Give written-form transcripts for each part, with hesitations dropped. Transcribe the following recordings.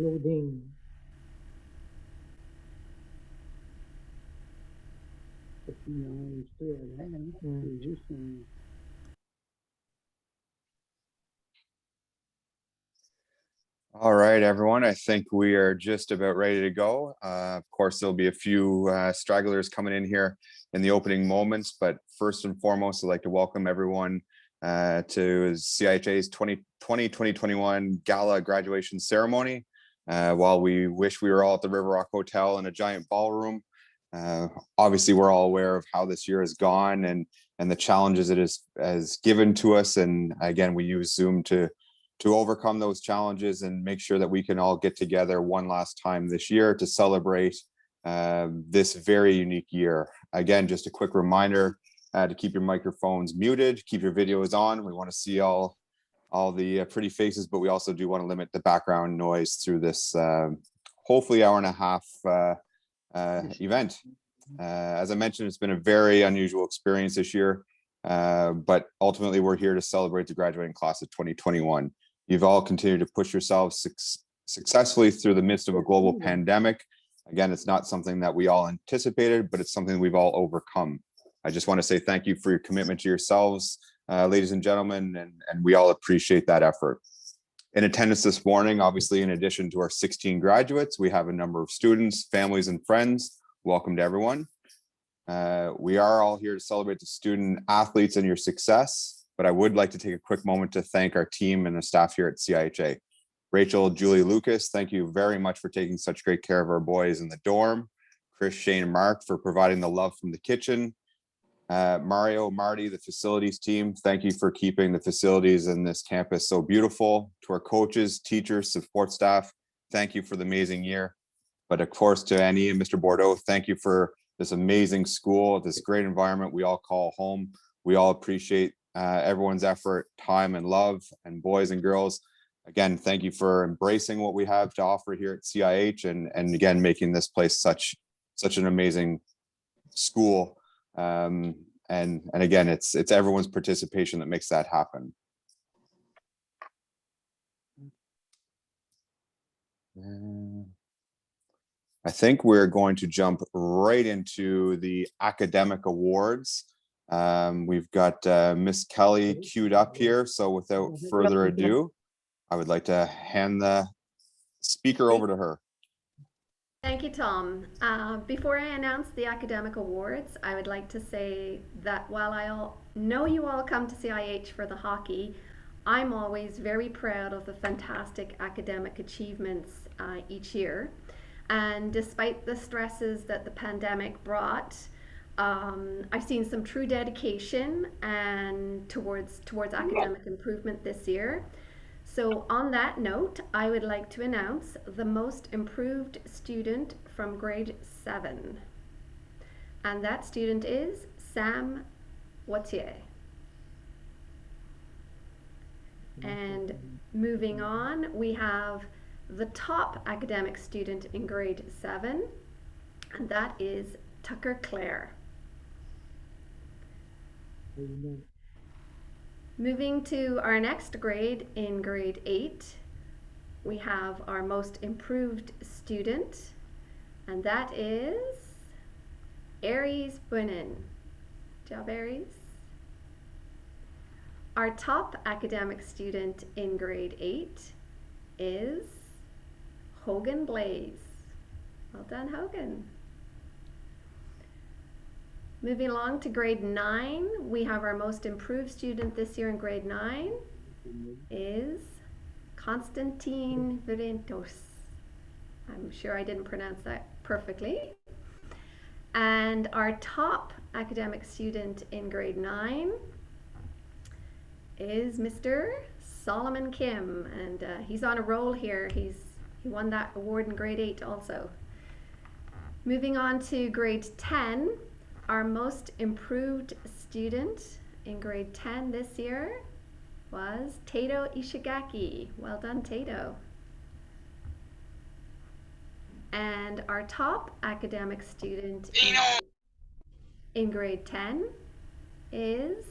Loading. All right, everyone. I think we are just about ready to go. Of course, there'll be a few stragglers coming in here in the opening moments, but first and foremost, I'd like to welcome everyone to CIHA's 2020-2021 Gala graduation ceremony. While we wish we were all at the River Rock Hotel in a giant ballroom, obviously we're all aware of how this year has gone and the challenges it has given to us. And again, we use Zoom to overcome those challenges and make sure that we can all get together one last time this year to celebrate this very unique year. Again, just a quick reminder to keep your microphones muted, keep your videos on. We want to see all the pretty faces, but we also do want to limit the background noise through this hopefully hour and a half event. As I mentioned, it's been a very unusual experience this year, but ultimately we're here to celebrate the graduating class of 2021. You've all continued to push yourselves successfully through the midst of a global pandemic. Again, it's not something that we all anticipated, but it's something we've all overcome. I just want to say thank you for your commitment to yourselves, ladies and gentlemen, and we all appreciate that effort. In attendance this morning, obviously, in addition to our 16 graduates, we have a number of students, families, and friends. Welcome to everyone. We are all here to celebrate the student athletes and your success. But I would like to take a quick moment to thank our team and the staff here at CIHA. Rachel, Julie, Lucas, thank you very much for taking such great care of our boys in the dorm. Chris, Shane, and Mark for providing the love from the kitchen. Mario, Marty, the facilities team, thank you for keeping the facilities in this campus so beautiful. To our coaches, teachers, support staff, thank you for the amazing year. But of course, to Annie and Mr. Bordeaux, thank you for this amazing school, this great environment we all call home. We all appreciate everyone's effort, time, and love. And boys and girls, again, thank you for embracing what we have to offer here at CIH, and again, making this place such an amazing school. And again, it's everyone's participation that makes that happen. I think we're going to jump right into the academic awards. We've got Miss Kelly queued up here. So without further ado, I would like to hand the speaker over to her. Thank you, Tom. Before I announce the academic awards, I would like to say that while I know you all come to CIH for the hockey, I'm always very proud of the fantastic academic achievements each year. And despite the stresses that the pandemic brought, I've seen some true dedication and towards academic improvement this year. So on that note, I would like to announce the most improved student from grade 7. And that student is Sam Watier. And moving on, we have the top academic student in grade 7, and that is Tucker Clare. Moving to our next grade, in grade 8, we have our most improved student, and that is Aries Bunin. Good job, Aries. Our top academic student in grade 8 is Hogan Blaze. Well done, Hogan. Moving along to grade 9, we have our most improved student this year in grade 9 is Constantine Virentos. I'm sure I didn't pronounce that perfectly. And our top academic student in grade 9 is Mr. Solomon Kim, and he's on a roll here. He won that award in grade 8 also. Moving on to grade 10, our most improved student in grade 10 this year was Tato Ishigaki. Well done, Tato. And our top academic student in grade 10 is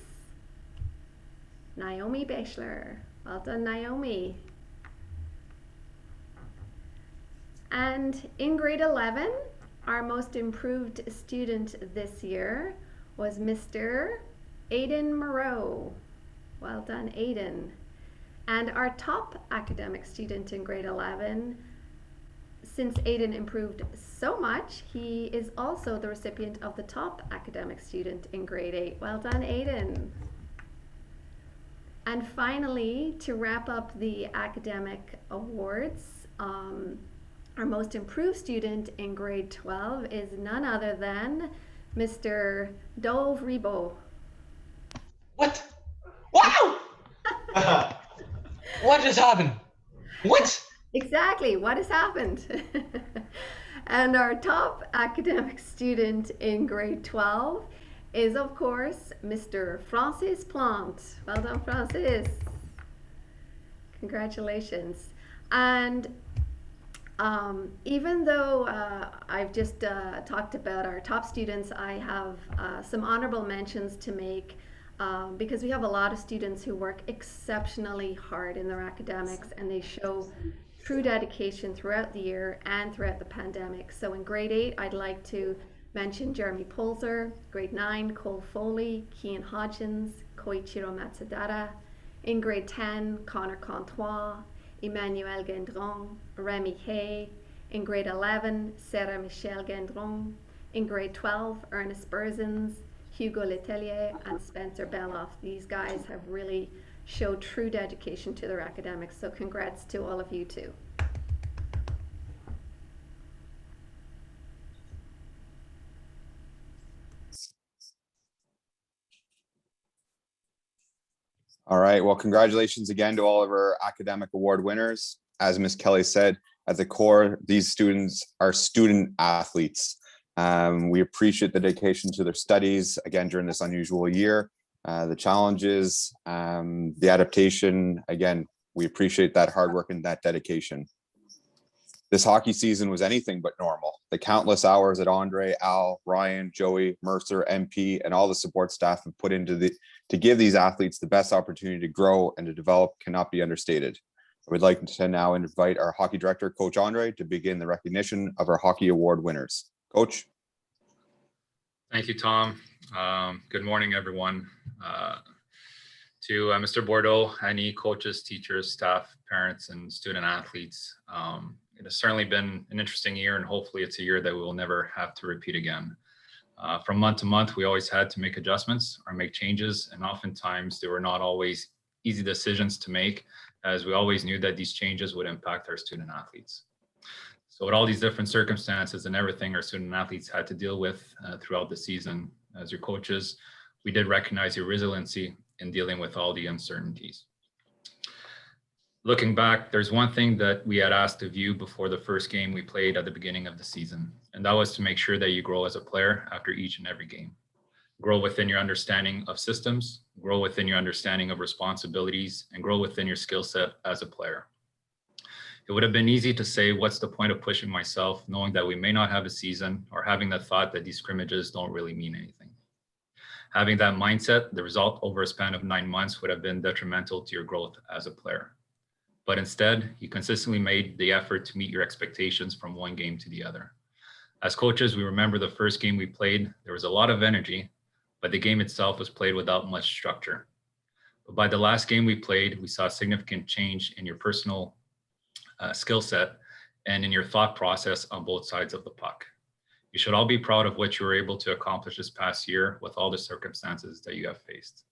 Naomi Bechler. Well done, Naomi. And in grade 11, our most improved student this year was Mr. Aiden Moreau. Well done, Aiden. And our top academic student in grade 11, since Aiden improved so much, he is also the recipient of the top academic student in grade 8. Well done, Aiden. And finally, to wrap up the academic awards, our most improved student in grade 12 is none other than Mr. Dove Rebo. What? Wow! What just happened? What? Exactly, what has happened? And our top academic student in grade 12 is, of course, Mr. Francis Plante. Well done, Francis. Congratulations. And even though I've just talked about our top students, I have some honorable mentions to make because we have a lot of students who work exceptionally hard in their academics and they show true dedication throughout the year and throughout the pandemic. So in grade 8, I'd like to mention Jeremy Polzer, grade 9, Cole Foley, Kian Hodgins, Koichiro Matsudaira. In grade 10, Connor Contois, Emmanuel Gendron, Remy Hay. In grade 11, Sarah Michelle Gendron. In grade 12, Ernest Burzins, Hugo Letellier, and Spencer Beloff. These guys have really showed true dedication to their academics, so congrats to all of you too. All right. Well, congratulations again to all of our academic award winners. As Ms. Kelly said, at the core, these students are student athletes. We appreciate the dedication to their studies, again, during this unusual year, the challenges, the adaptation. Again, we appreciate that hard work and that dedication. This hockey season was anything but normal. The countless hours that Andre, Al, Ryan, Joey, Mercer, MP, and all the support staff have put into to give these athletes the best opportunity to grow and to develop cannot be understated. I would like to now invite our hockey director, Coach Andre, to begin the recognition of our hockey award winners. Coach. Thank you, Tom. Good morning, everyone. To Mr. Bordeaux, any coaches, teachers, staff, parents, and student athletes. It has certainly been an interesting year, and hopefully it's a year that we will never have to repeat again. From month to month, we always had to make adjustments or make changes, and oftentimes they were not always easy decisions to make, as we always knew that these changes would impact our student athletes. So with all these different circumstances and everything our student athletes had to deal with throughout the season, as your coaches, we did recognize your resiliency in dealing with all the uncertainties. Looking back, there's one thing that we had asked of you before the first game we played at the beginning of the season, and that was to make sure that you grow as a player after each and every game. Grow within your understanding of systems, grow within your understanding of responsibilities, and grow within your skill set as a player. It would have been easy to say, what's the point of pushing myself, knowing that we may not have a season, or having the thought that these scrimmages don't really mean anything. Having that mindset, the result over a span of 9 months would have been detrimental to your growth as a player. But instead, you consistently made the effort to meet your expectations from one game to the other. As coaches, we remember the first game we played, there was a lot of energy, but the game itself was played without much structure. But by the last game we played, we saw a significant change in your personal skill set and in your thought process on both sides of the puck. You should all be proud of what you were able to accomplish this past year with all the circumstances that you have faced.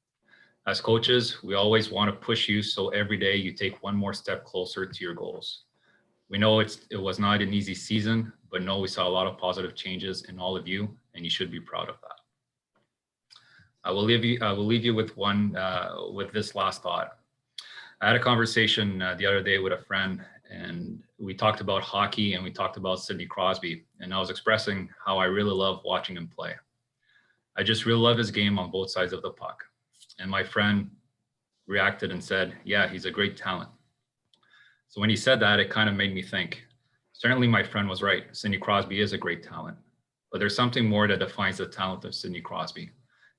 As coaches, we always want to push you so every day you take one more step closer to your goals. We know it was not an easy season, but know we saw a lot of positive changes in all of you, and you should be proud of that. I will leave you with this last thought. I had a conversation the other day with a friend, and we talked about hockey and we talked about Sidney Crosby, and I was expressing how I really love watching him play. I just really love his game on both sides of the puck. And my friend reacted and said, yeah, he's a great talent. So when he said that, it kind of made me think. Certainly my friend was right. Sidney Crosby is a great talent, but there's something more that defines the talent of Sidney Crosby.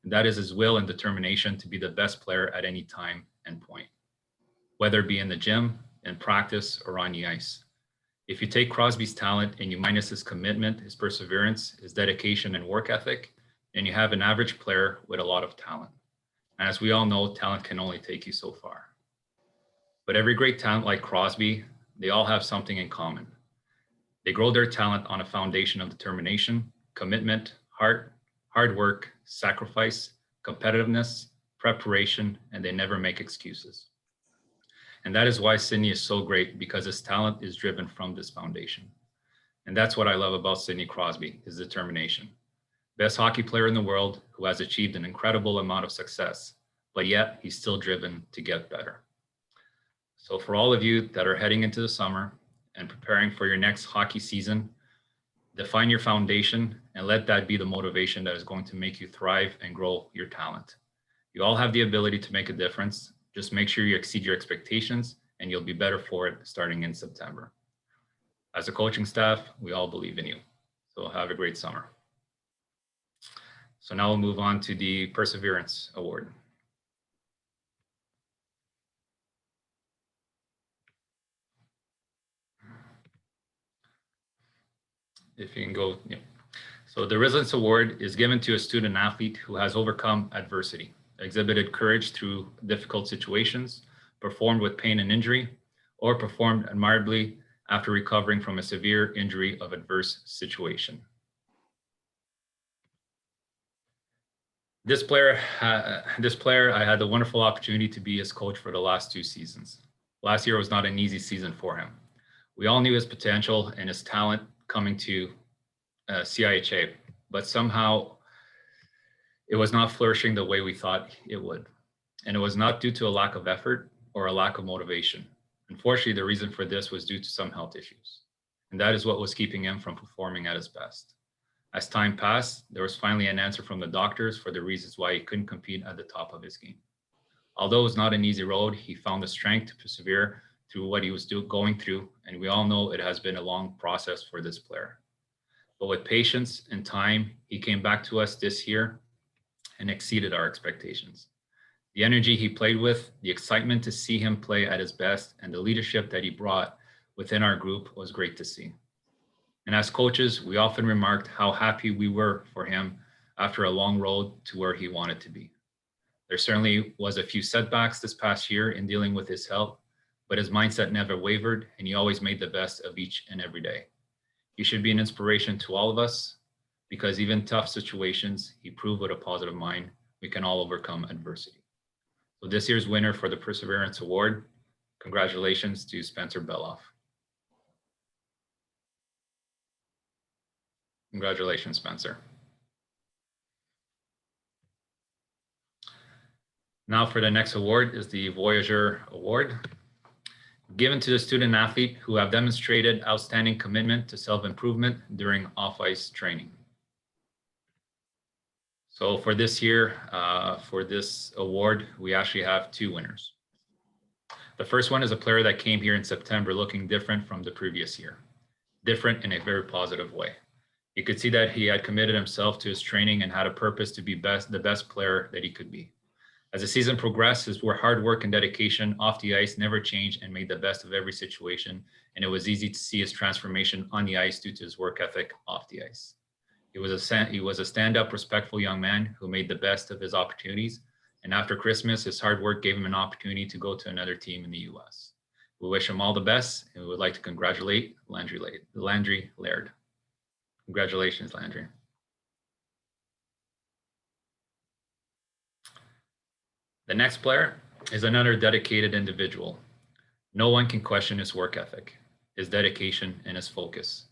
And that is his will and determination to be the best player at any time and point, whether it be in the gym, in practice, or on the ice. If you take Crosby's talent and you minus his commitment, his perseverance, his dedication and work ethic, then you have an average player with a lot of talent. And as we all know, talent can only take you so far. But every great talent like Crosby, they all have something in common. They grow their talent on a foundation of determination, commitment, hard work, sacrifice, competitiveness, preparation, and they never make excuses. And that is why Sidney is so great, because his talent is driven from this foundation. And that's what I love about Sidney Crosby, his determination. Best hockey player in the world who has achieved an incredible amount of success, but yet he's still driven to get better. So for all of you that are heading into the summer and preparing for your next hockey season, define your foundation and let that be the motivation that is going to make you thrive and grow your talent. You all have the ability to make a difference. Just make sure you exceed your expectations and you'll be better for it starting in September. As a coaching staff, we all believe in you. So have a great summer. So now we'll move on to the Perseverance Award. If you can go, yeah. So the Resilience Award is given to a student athlete who has overcome adversity, exhibited courage through difficult situations, performed with pain and injury, or performed admirably after recovering from a severe injury of adverse situation. This player, I had the wonderful opportunity to be his coach for the last 2 seasons. Last year was not an easy season for him. We all knew his potential and his talent coming to CIHA, but somehow it was not flourishing the way we thought it would. And it was not due to a lack of effort or a lack of motivation. Unfortunately, the reason for this was due to some health issues. And that is what was keeping him from performing at his best. As time passed, there was finally an answer from the doctors for the reasons why he couldn't compete at the top of his game. Although it was not an easy road, he found the strength to persevere through what he was going through, and we all know it has been a long process for this player. But with patience and time, he came back to us this year and exceeded our expectations. The energy he played with, the excitement to see him play at his best, and the leadership that he brought within our group was great to see. And as coaches, we often remarked how happy we were for him after a long road to where he wanted to be. There certainly was a few setbacks this past year in dealing with his health, but his mindset never wavered, and he always made the best of each and every day. He should be an inspiration to all of us, because even tough situations, he proved with a positive mind, we can all overcome adversity. So this year's winner for the Perseverance Award, congratulations to Spencer Beloff. Congratulations, Spencer. Now for the next award is the Voyageur Award, given to the student athlete who have demonstrated outstanding commitment to self-improvement during off-ice training. So for this year, for this award, we actually have 2 winners. The first one is a player that came here in September looking different from the previous year, different in a very positive way. You could see that he had committed himself to his training and had a purpose to be the best player that he could be. As the season progressed, his hard work and dedication off the ice never changed and made the best of every situation, and it was easy to see his transformation on the ice due to his work ethic off the ice. He was a stand-up, respectful young man who made the best of his opportunities, and after Christmas, his hard work gave him an opportunity to go to another team in the U.S. We wish him all the best, and we would like to congratulate Landry Laird. Congratulations, Landry. The next player is another dedicated individual. No one can question his work ethic, his dedication, and his focus.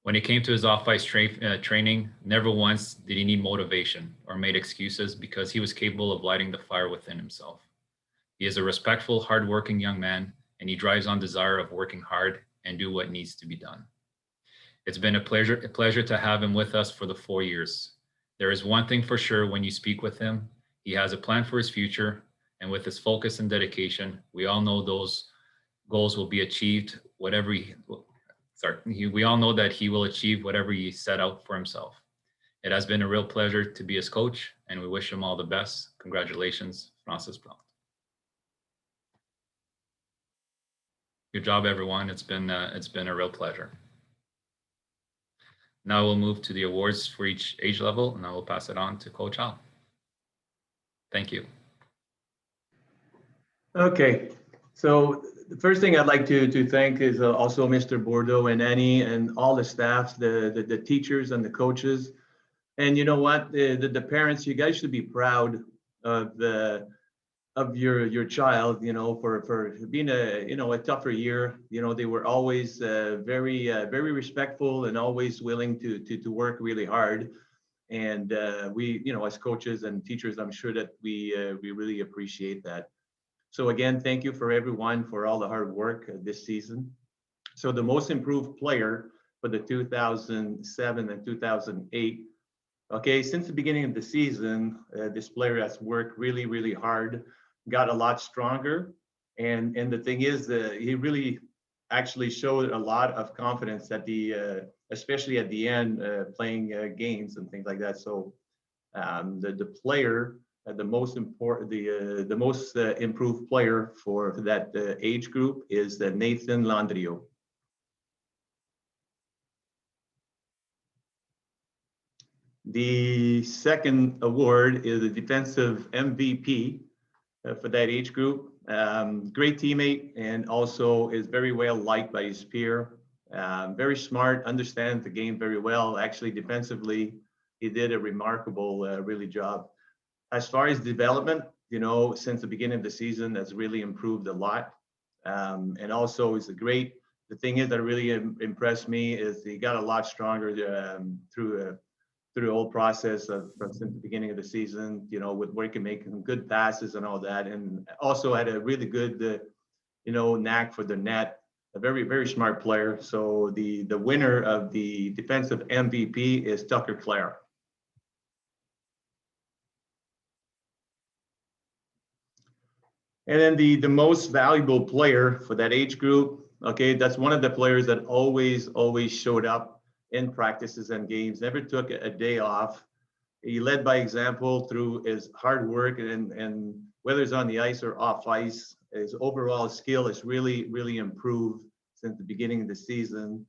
When it came to his off-ice training, never once did he need motivation or made excuses, because he was capable of lighting the fire within himself. He is a respectful, hardworking young man, and he drives on desire of working hard and do what needs to be done. It's been a pleasure to have him with us for the 4 years. There is one thing for sure: when you speak with him, he has a plan for his future, and with his focus and dedication, we all know those goals will be achieved. We all know that he will achieve whatever he set out for himself. It has been a real pleasure to be his coach, and we wish him all the best. Congratulations, Francis Blount. Good job, everyone. It's been a real pleasure. Now we'll move to the awards for each age level, and I will pass it on to Coach Al. Thank you. Okay, so the first thing I'd like to thank is also Mr. Bordeaux and Annie and all the staff, the teachers and the coaches. And you know what, the parents, you guys should be proud of your child, you know, for being a tougher year. You know, they were always very respectful and always willing to work really hard. And we, you know, as coaches and teachers, I'm sure that we really appreciate that. So again, thank you for everyone for all the hard work this season. So the most improved player for the 2007 and 2008. Okay, since the beginning of the season, this player has worked really hard, got a lot stronger. And the thing is that he really actually showed a lot of confidence at the, especially at the end, playing games and things like that. So the player, the most important, the most improved player for that age group is Nathan Landrio. The second award is the defensive MVP for that age group. Great teammate and also is very well liked by his peer. Very smart, understands the game very well. Actually, defensively, he did a remarkable, really job. As far as development, you know, since the beginning of the season, has really improved a lot. And also is the thing is that really impressed me is he got a lot stronger through the whole process since the beginning of the season, you know, with working, making good passes and all that. And also had a really good, you know, knack for the net, a very smart player. So the winner of the defensive MVP is Tucker Clare. And then the most valuable player for that age group, okay, that's one of the players that always showed up in practices and games, never took a day off. He led by example through his hard work and whether it's on the ice or off ice, his overall skill has really improved since the beginning of the season.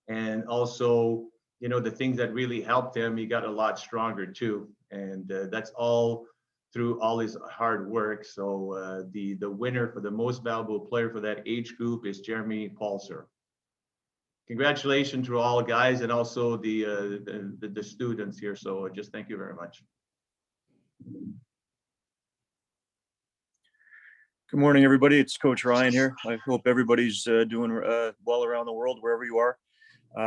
And also, you know, the things that really helped him, he got a lot stronger too. And that's all through all his hard work. So the winner for the most valuable player for that age group is Jeremy Paulser. Congratulations to all guys and also the students here. So just thank you very much. Good morning, everybody. It's Coach Ryan here. I hope everybody's doing well around the world, wherever you are.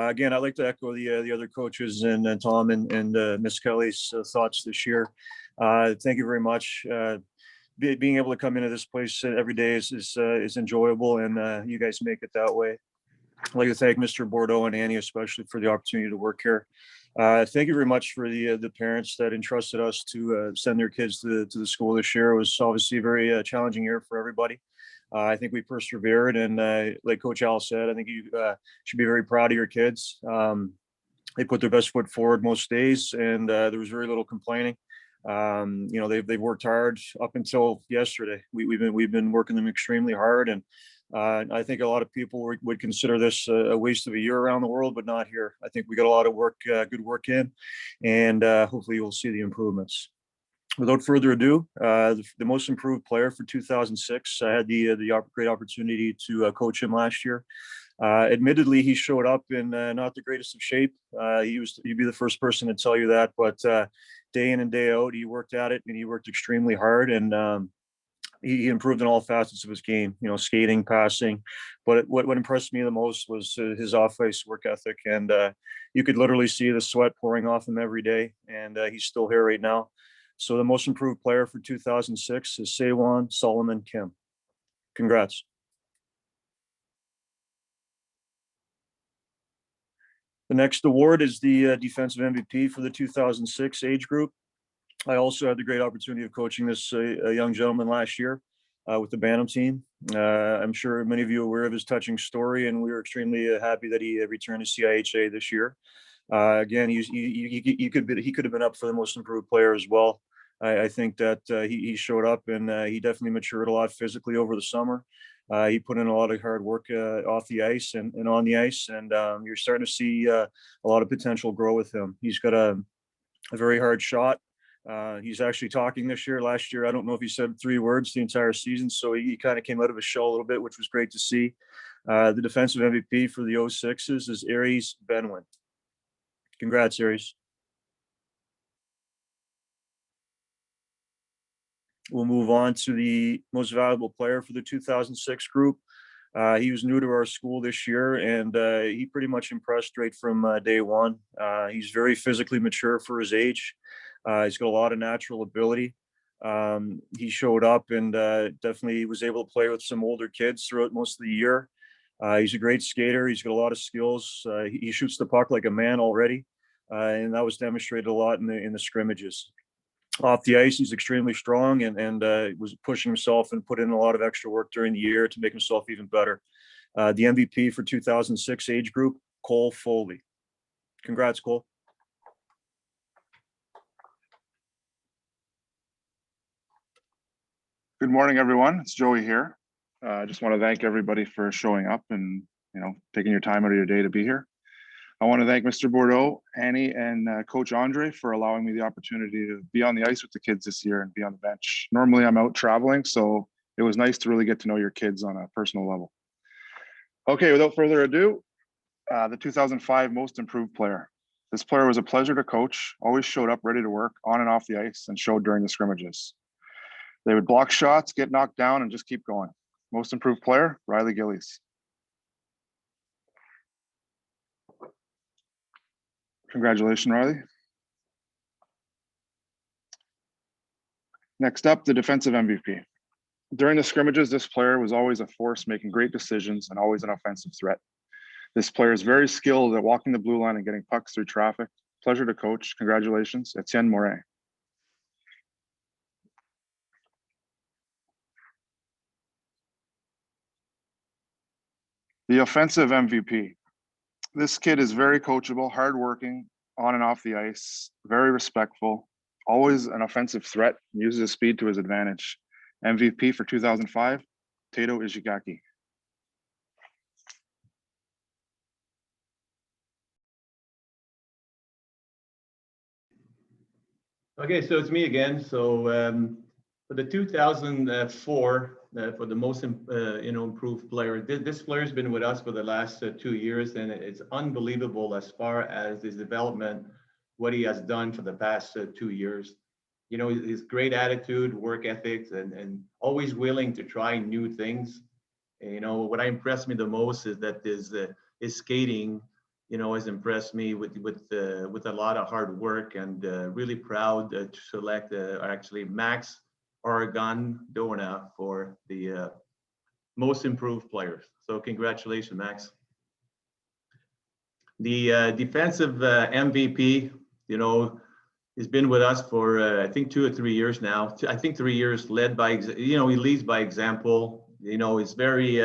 Again, I'd like to echo the other coaches and Tom and Miss Kelly's thoughts this year. Thank you very much. Being able to come into this place every day is enjoyable, and you guys make it that way. I'd like to thank Mr. Bordeaux and Annie, especially for the opportunity to work here. Thank you very much for the parents that entrusted us to send their kids to the school this year. It was obviously a very challenging year for everybody. I think we persevered, and like Coach Al said, I think you should be very proud of your kids. They put their best foot forward most days, and there was very little complaining. You know, they've worked hard up until yesterday. We've been working them extremely hard, and I think a lot of people would consider this a waste of a year around the world, but not here. I think we got a lot of work, good work in, and hopefully you'll see the improvements. Without further ado, the most improved player for 2006, I had the great opportunity to coach him last year. Admittedly, he showed up in not the greatest of shape. He'd be the first person to tell you that, but day in and day out, he worked at it, and he worked extremely hard, and he improved in all facets of his game, you know, skating, passing. But what impressed me the most was his off-ice work ethic. And you could literally see the sweat pouring off him every day. And he's still here right now. So the most improved player for 2006 is Sewon Solomon Kim. Congrats. The next award is the defensive MVP for the 2006 age group. I also had the great opportunity of coaching this young gentleman last year with the Bantam team. I'm sure many of you are aware of his touching story, and we were extremely happy that he returned to CIHA this year. Again, he could have been up for the most improved player as well. I think that he showed up and he definitely matured a lot physically over the summer. He put in a lot of hard work off the ice and on the ice, and you're starting to see a lot of potential grow with him. He's got a very hard shot. He's actually talking this year. Last year, I don't know if he said 3 words the entire season, so he kind of came out of his shell a little bit, which was great to see. The defensive MVP for the 06s is Aries Benwin. Congrats, Aries. We'll move on to the most valuable player for the 2006 group. He was new to our school this year, and he pretty much impressed right from day one. He's very physically mature for his age. He's got a lot of natural ability. He showed up and definitely was able to play with some older kids throughout most of the year. He's a great skater. He's got a lot of skills. He shoots the puck like a man already, and that was demonstrated a lot in the scrimmages. Off the ice, he's extremely strong and was pushing himself and put in a lot of extra work during the year to make himself even better. The MVP for 2006 age group, Cole Foley. Congrats, Cole. Good morning, everyone. It's Joey here. I just want to thank everybody for showing up and taking your time out of your day to be here. I want to thank Mr. Bordeaux, Annie, and Coach Andre for allowing me the opportunity to be on the ice with the kids this year and be on the bench. Normally, I'm out traveling, so it was nice to really get to know your kids on a personal level. Okay, without further ado, the 2005 Most Improved Player. This player was a pleasure to coach, always showed up ready to work on and off the ice and showed during the scrimmages. They would block shots, get knocked down, and just keep going. Most Improved Player, Riley Gillies. Congratulations, Riley. Next up, the defensive MVP. During the scrimmages, this player was always a force, making great decisions and always an offensive threat. This player is very skilled at walking the blue line and getting pucks through traffic. Pleasure to coach. Congratulations, Etienne Morin. The offensive MVP. This kid is very coachable, hardworking, on and off the ice, very respectful, always an offensive threat, uses his speed to his advantage. MVP for 2005, Tato Ishigaki. Okay, so it's me again. So for the 2004, for the most improved player, this player has been with us for the last 2 years, and it's unbelievable as far as his development, what he has done for the past 2 years. His great attitude, work ethics, and always willing to try new things. What impressed me the most is that his skating, has impressed me with a lot of hard work, and really proud to select actually Max Oregon Dona for the most improved players. So congratulations, Max. The defensive MVP, he's been with us for I think 2 or 3 years now. I think 3 years, led by he leads by example. He's very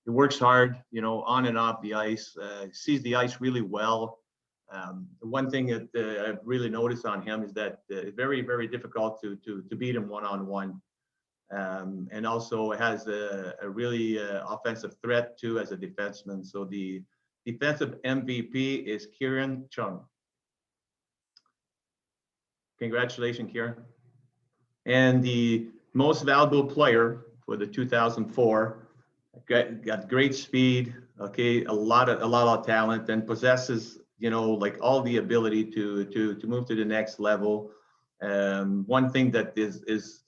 he works hard, on and off the ice, sees the ice really well. One thing that I've really noticed on him is that it's very, very difficult to beat him one-on-one. And also has a really offensive threat too as a defenseman. So the defensive MVP is Kieran Chung. Congratulations, Kieran. And the most valuable player for the 2004, got great speed, okay, a lot of talent, and possesses, like all the ability to move to the next level. One thing that is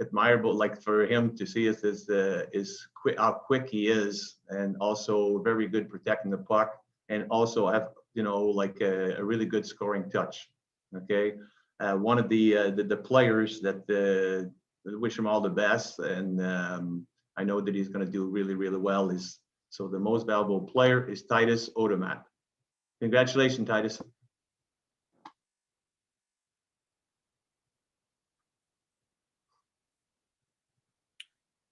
admirable, like for him to see is how quick he is, and also very good protecting the puck, and also have like a really good scoring touch. Okay, one of the players that wish him all the best, and I know that he's going to do really, really well. So the most valuable player is Titus Odermatt. Congratulations, Titus.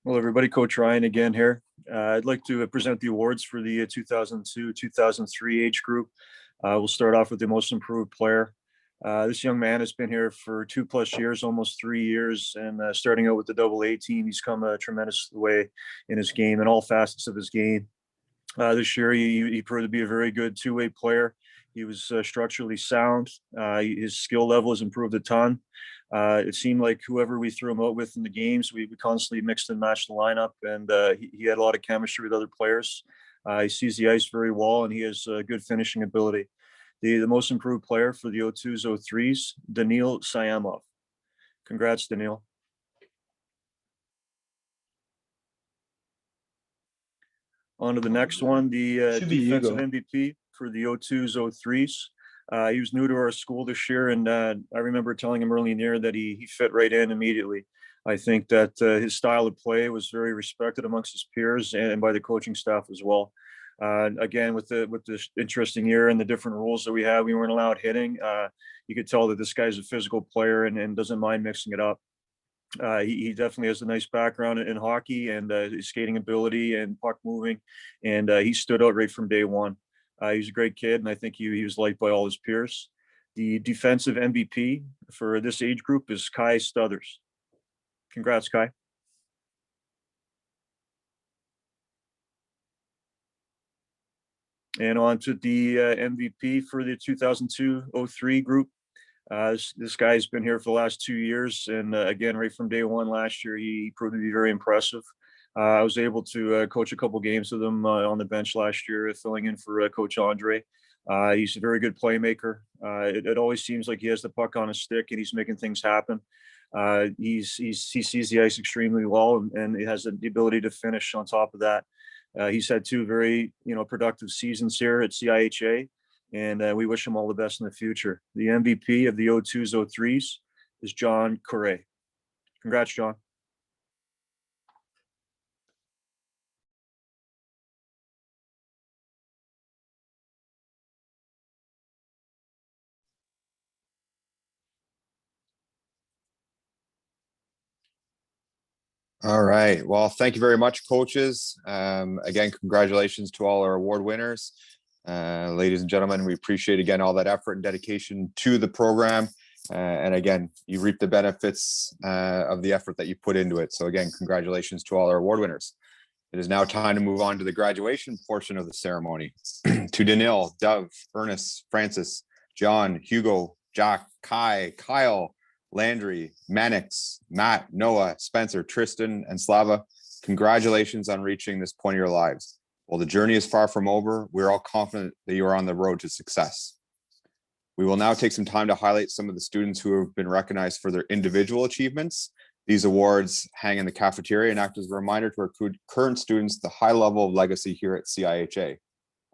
Well, everybody, Coach Ryan again here. I'd like to present the awards for the 2002-2003 age group. We'll start off with the most improved player. This young man has been here for 2+ years, almost 3 years, and starting out with the AA team, he's come a tremendous way in his game in all facets of his game. This year, he proved to be a very good two-way player. He was structurally sound. His skill level has improved a ton. It seemed like whoever we threw him out with in the games, we constantly mixed and matched the lineup, and he had a lot of chemistry with other players. He sees the ice very well, and he has good finishing ability. The most improved player for the O2s, O3s, Daniil Sayamov. Congrats, Daniil. On to the next one, the Should be defensive Hugo. MVP for the O2s, O3s. He was new to our school this year, and I remember telling him early in the year that he fit right in immediately. I think that his style of play was very respected amongst his peers and by the coaching staff as well. Again, with this interesting year and the different rules that we have, we weren't allowed hitting. You could tell that this guy's a physical player and doesn't mind mixing it up. He definitely has a nice background in hockey and his skating ability and puck moving, and he stood out right from day one. He's a great kid, and I think he was liked by all his peers. The defensive MVP for this age group is Kai Stuthers. Congrats, Kai. And on to the MVP for the 2002-03 group. This guy's been here for the last 2 years, and again, right from day one last year, he proved to be very impressive. I was able to coach a couple games with him on the bench last year, filling in for Coach Andre. He's a very good playmaker. It always seems like he has the puck on his stick and he's making things happen. He sees the ice extremely well, and he has the ability to finish on top of that. He's had 2 very productive seasons here at CIHA, and we wish him all the best in the future. The MVP of the O2s, O3s is John Correa. Congrats, John. All right. Well, thank you very much, coaches. Again, congratulations to all our award winners. Ladies and gentlemen, we appreciate again all that effort and dedication to the program. And again, you reap the benefits of the effort that you put into it. So again, congratulations to all our award winners. It is now time to move on to the graduation portion of the ceremony. To Daniil, Dove, Ernest, Francis, John, Hugo, Jack, Kai, Kyle, Landry, Mannix, Matt, Noah, Spencer, Tristan, and Slava, congratulations on reaching this point of your lives. While the journey is far from over, we're all confident that you are on the road to success. We will now take some time to highlight some of the students who have been recognized for their individual achievements. These awards hang in the cafeteria and act as a reminder to our current students the high level of legacy here at CIHA.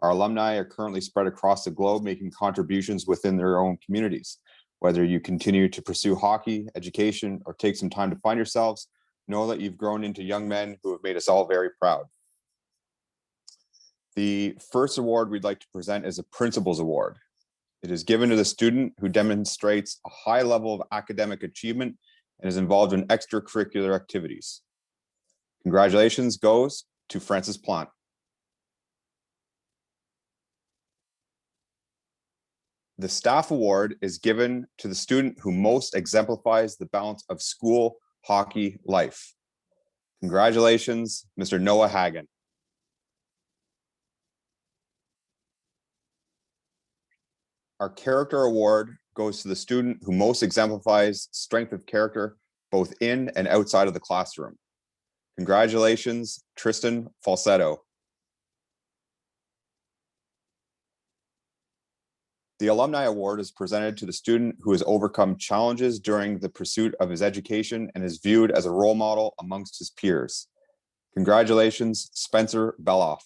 Our alumni are currently spread across the globe, making contributions within their own communities. Whether you continue to pursue hockey, education, or take some time to find yourselves, know that you've grown into young men who have made us all very proud. The first award we'd like to present is a Principal's Award. It is given to the student who demonstrates a high level of academic achievement and is involved in extracurricular activities. Congratulations goes to Francis Plant. The Staff Award is given to the student who most exemplifies the balance of school hockey life. Congratulations, Mr. Noah Hagen. Our Character Award goes to the student who most exemplifies strength of character, both in and outside of the classroom. Congratulations, Tristan Falsetto. The Alumni Award is presented to the student who has overcome challenges during the pursuit of his education and is viewed as a role model amongst his peers. Congratulations, Spencer Beloff.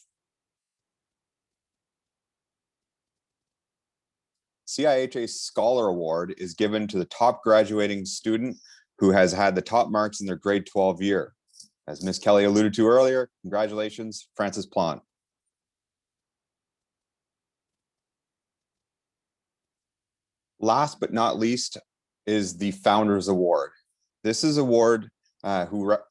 CIHA Scholar Award is given to the top graduating student who has had the top marks in their grade 12 year. As Ms. Kelly alluded to earlier, congratulations, Francis Plant. Last but not least is the Founders Award. This is an award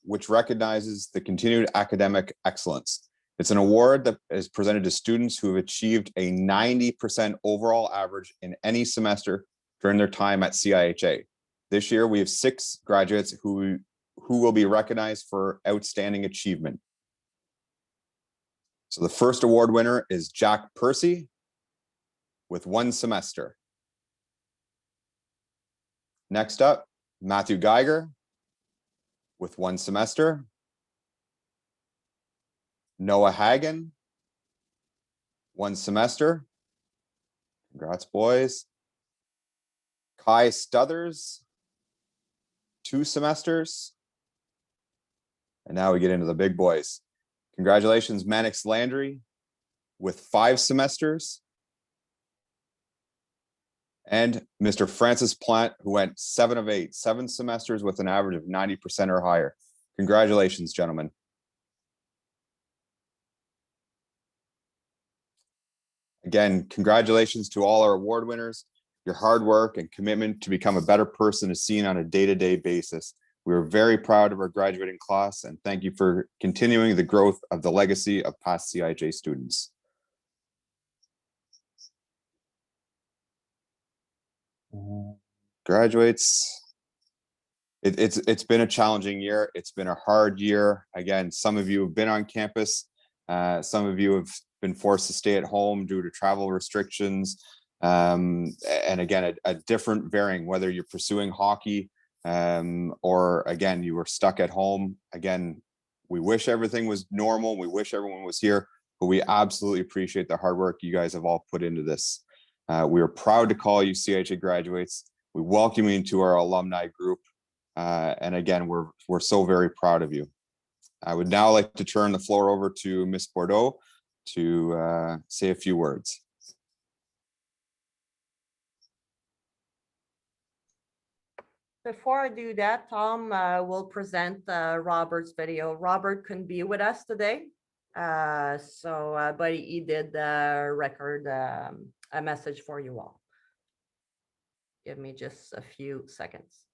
which recognizes the continued academic excellence. It's an award that is presented to students who have achieved a 90% overall average in any semester during their time at CIHA. This year, we have 6 graduates who will be recognized for outstanding achievement. So the first award winner is Jack Percy with 1 semester. Next up, Matthew Geiger with 1 semester. Noah Hagen, 1 semester. Congrats, boys. Kai Stuthers, 2 semesters. And now we get into the big boys. Congratulations, Mannix Landry with 5 semesters. And Mr. Francis Plant, who went 7 of 8, 7 semesters with an average of 90% or higher. Congratulations, gentlemen. Again, congratulations to all our award winners. Your hard work and commitment to become a better person is seen on a day-to-day basis. We are very proud of our graduating class, and thank you for continuing the growth of the legacy of past CIJ students. Graduates, it's been a challenging year. It's been a hard year. Again, some of you have been on campus. Some of you have been forced to stay at home due to travel restrictions. And again, a different varying, whether you're pursuing hockey or again, you were stuck at home. Again, we wish everything was normal. We wish everyone was here, but we absolutely appreciate the hard work you guys have all put into this. We are proud to call you CIHA graduates. We welcome you into our alumni group. And again, we're so very proud of you. I would now like to turn the floor over to Ms. Bordeaux to say a few words. Before I do that, Tom will present Robert's video. Robert couldn't be with us today, but he did record a message for you all. Give me just a few seconds.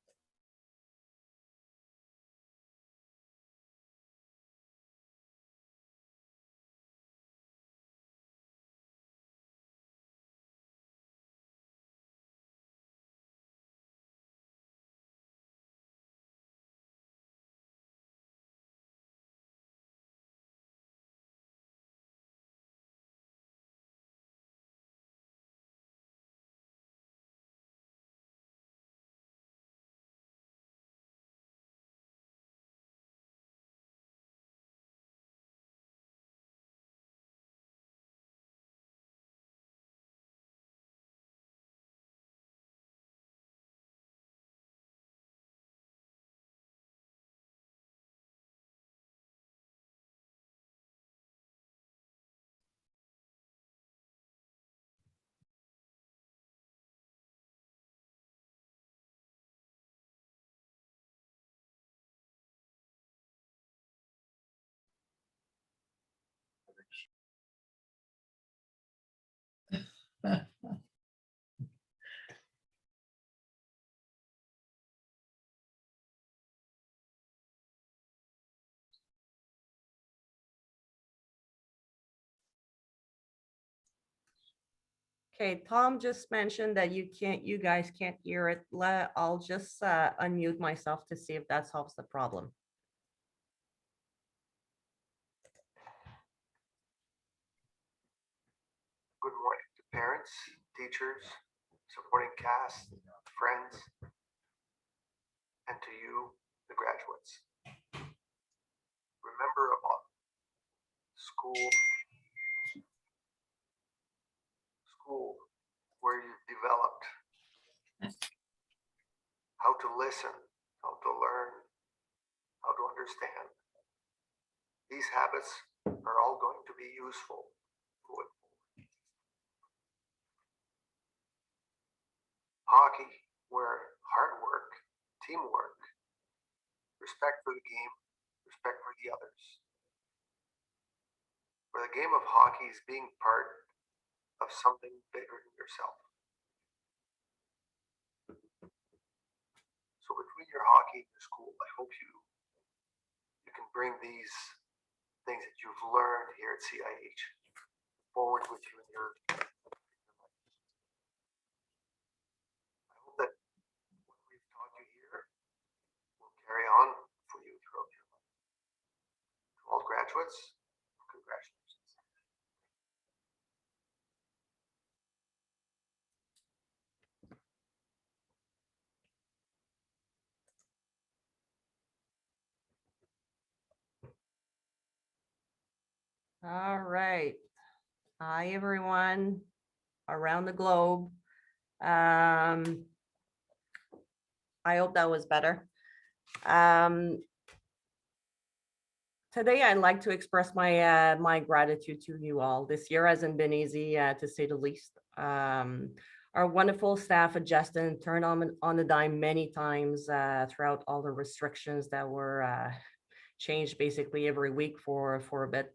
Okay, Tom just mentioned that you guys can't hear it. I'll just unmute myself to see if that solves the problem. Good morning to parents, teachers, supporting cast, friends, and to you, the graduates. Remember about school where you developed how to listen, how to learn, how to understand. These habits are all going to be useful going forward. Hockey, where hard work, teamwork, respect for the game, respect for the others. Where the game of hockey is being part of something bigger than yourself. So between your hockey and your school, I hope you can bring these things that you've learned here at CIH forward with you in your life. I Graduates, congratulations. All right. Hi, everyone around the globe. I hope that was better. Today, I'd like to express my gratitude to you all. This year hasn't been easy, to say the least. Our wonderful staff adjusted and turned on the dime many times throughout all the restrictions that were changed basically every week for a bit.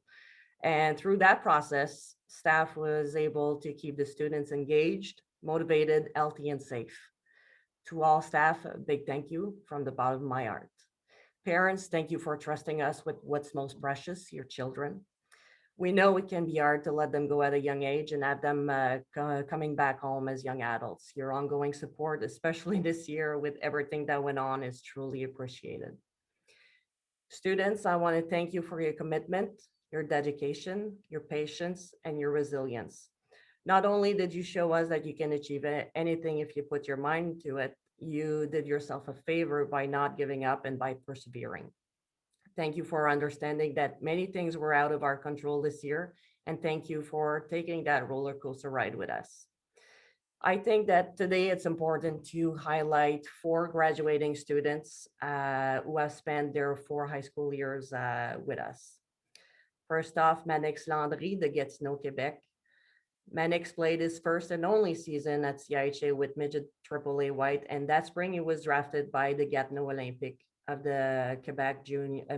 And through that process, staff was able to keep the students engaged, motivated, healthy, and safe. To all staff, a big thank you from the bottom of my heart. Parents, thank you for trusting us with what's most precious, your children. We know it can be hard to let them go at a young age and have them coming back home as young adults. Your ongoing support, especially this year with everything that went on, is truly appreciated. Students, I want to thank you for your commitment, your dedication, your patience, and your resilience. Not only did you show us that you can achieve anything if you put your mind to it, you did yourself a favor by not giving up and by persevering. Thank you for understanding that many things were out of our control this year, and thank you for taking that roller coaster ride with us. I think that today it's important to highlight 4 graduating students who have spent their 4 high school years with us. First off, Manix Landry de Gatineau, Quebec. Manix played his first and only season at CIHA with midget AAA White, and that spring he was drafted by the Gatineau Olympic of the Quebec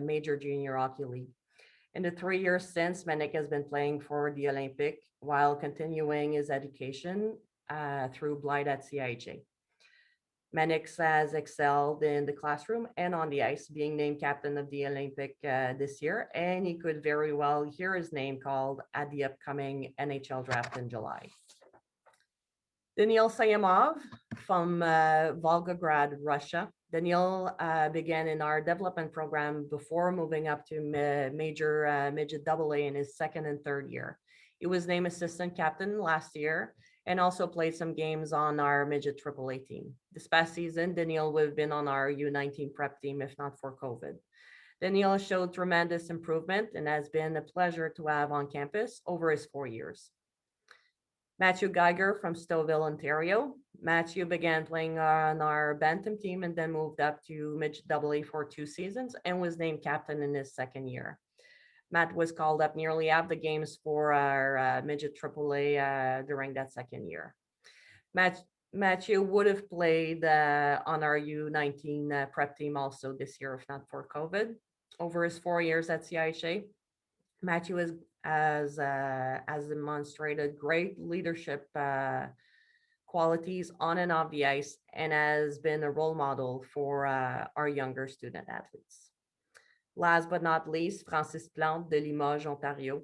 Major Junior Hockey League. In the 3 years since, Manix has been playing for the Olympic while continuing his education through Blythe at CIHA. Manix has excelled in the classroom and on the ice, being named captain of the Olympic this year, and he could very well hear his name called at the upcoming NHL draft in July. Daniil Sayamov from Volgograd, Russia. Daniil began in our development program before moving up to major midget AA in his 2nd and 3rd year. He was named assistant captain last year and also played some games on our midget AAA team. This past season, Daniil would have been on our U19 prep team if not for COVID. Daniil showed tremendous improvement and has been a pleasure to have on campus over his 4 years. Matthew Geiger from Stouffville, Ontario. Matthew began playing on our Bantam team and then moved up to midget AA for 2 seasons and was named captain in his 2nd year. Matt was called up nearly half the games for our midget AAA during that 2nd year. Matthew would have played on our U19 prep team also this year, if not for COVID. Over his 4 years at CIHA, Matthew has demonstrated great leadership qualities on and off the ice and has been a role model for our younger student athletes. Last but not least, Francis Plante de Limoges, Ontario.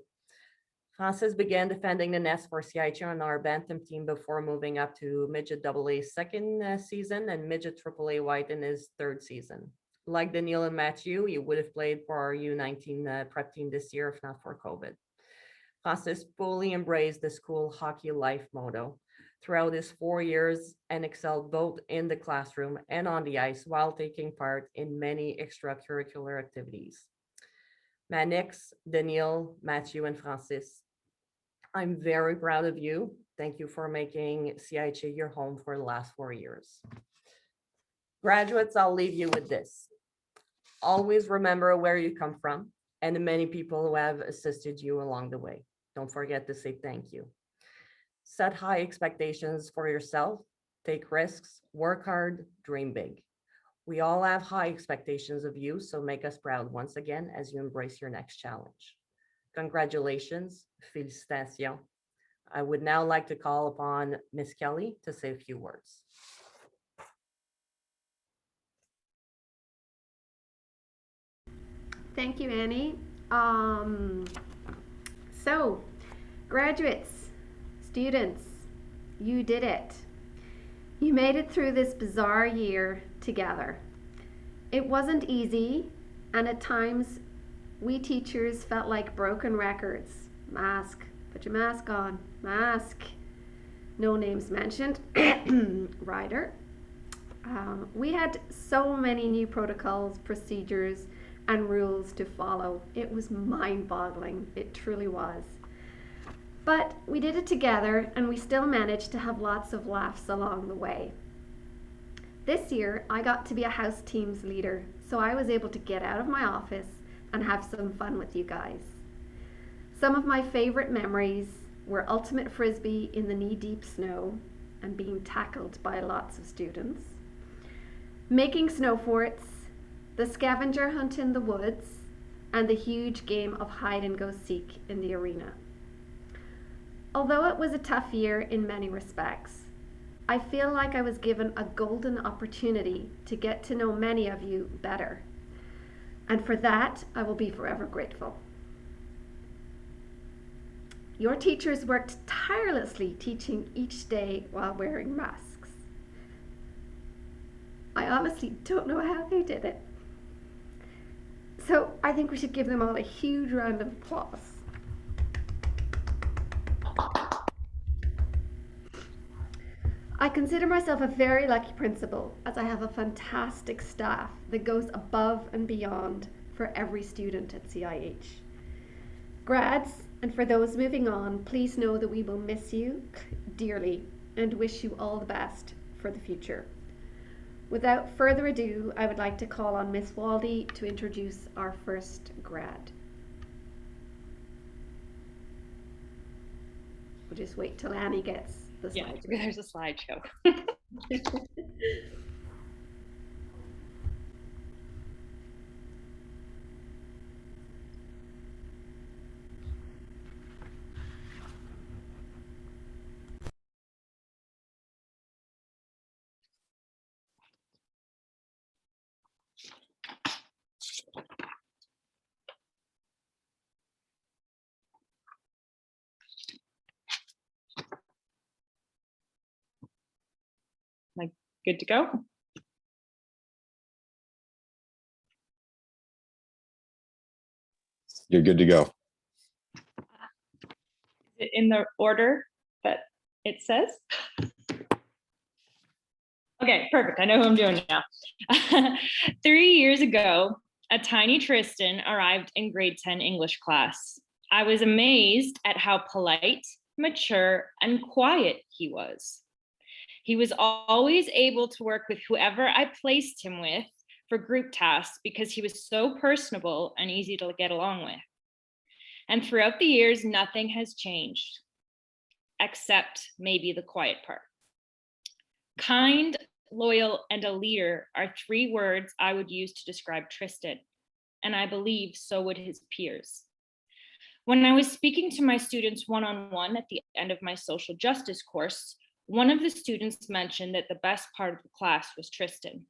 Francis began defending the nest for CIHA on our Bantam team before moving up to midget AA's 2nd season and midget AAA White in his 3rd season. Like Daniil and Matthew, he would have played for our U19 prep team this year if not for COVID. Francis fully embraced the school hockey life motto throughout his 4 years and excelled both in the classroom and on the ice while taking part in many extracurricular activities. Manix, Daniil, Matthew, and Francis, I'm very proud of you. Thank you for making CIHA your home for the last 4 years. Graduates, I'll leave you with this. Always remember where you come from and the many people who have assisted you along the way. Don't forget to say thank you. Set high expectations for yourself, take risks, work hard, dream big. We all have high expectations of you, so make us proud once again as you embrace your next challenge. Congratulations, félicitations. I would now like to call upon Ms. Kelly to say a few words. Thank you, Annie. So, graduates, students, you did it. You made it through this bizarre year together. It wasn't easy, and at times we teachers felt like broken records. Mask, put your mask on, mask. No names mentioned. Ryder. We had so many new protocols, procedures, and rules to follow. It was mind-boggling. It truly was. But we did it together, and we still managed to have lots of laughs along the way. This year, I got to be a house teams leader, so I was able to get out of my office and have some fun with you guys. Some of my favorite memories were ultimate frisbee in the knee-deep snow and being tackled by lots of students, making snow forts, the scavenger hunt in the woods, and the huge game of hide and go seek in the arena. Although it was a tough year in many respects, I feel like I was given a golden opportunity to get to know many of you better. And for that, I will be forever grateful. Your teachers worked tirelessly teaching each day while wearing masks. I honestly don't know how they did it. So I think we should give them all a huge round of applause. I consider myself a very lucky principal, as I have a fantastic staff that goes above and beyond for every student at CIH. Grads, and for those moving on, please know that we will miss you dearly and wish you all the best for the future. Without further ado, I would like to call on Miss Waldy to introduce our first grad. We'll just wait till Annie gets the slide. Yeah, there's a slideshow. Like, good to go? You're good to go. Is it in the order that it says? Okay, perfect. I know who I'm doing now. 3 years ago, a tiny Tristan arrived in grade 10 English class. I was amazed at how polite, mature, and quiet he was. He was always able to work with whoever I placed him with for group tasks because he was so personable and easy to get along with. And throughout the years, nothing has changed, except maybe the quiet part. Kind, loyal, and a leader are 3 words I would use to describe Tristan, and I believe so would his peers. When I was speaking to my students one-on-one at the end of my social justice course, one of the students mentioned that the best part of the class was Tristan.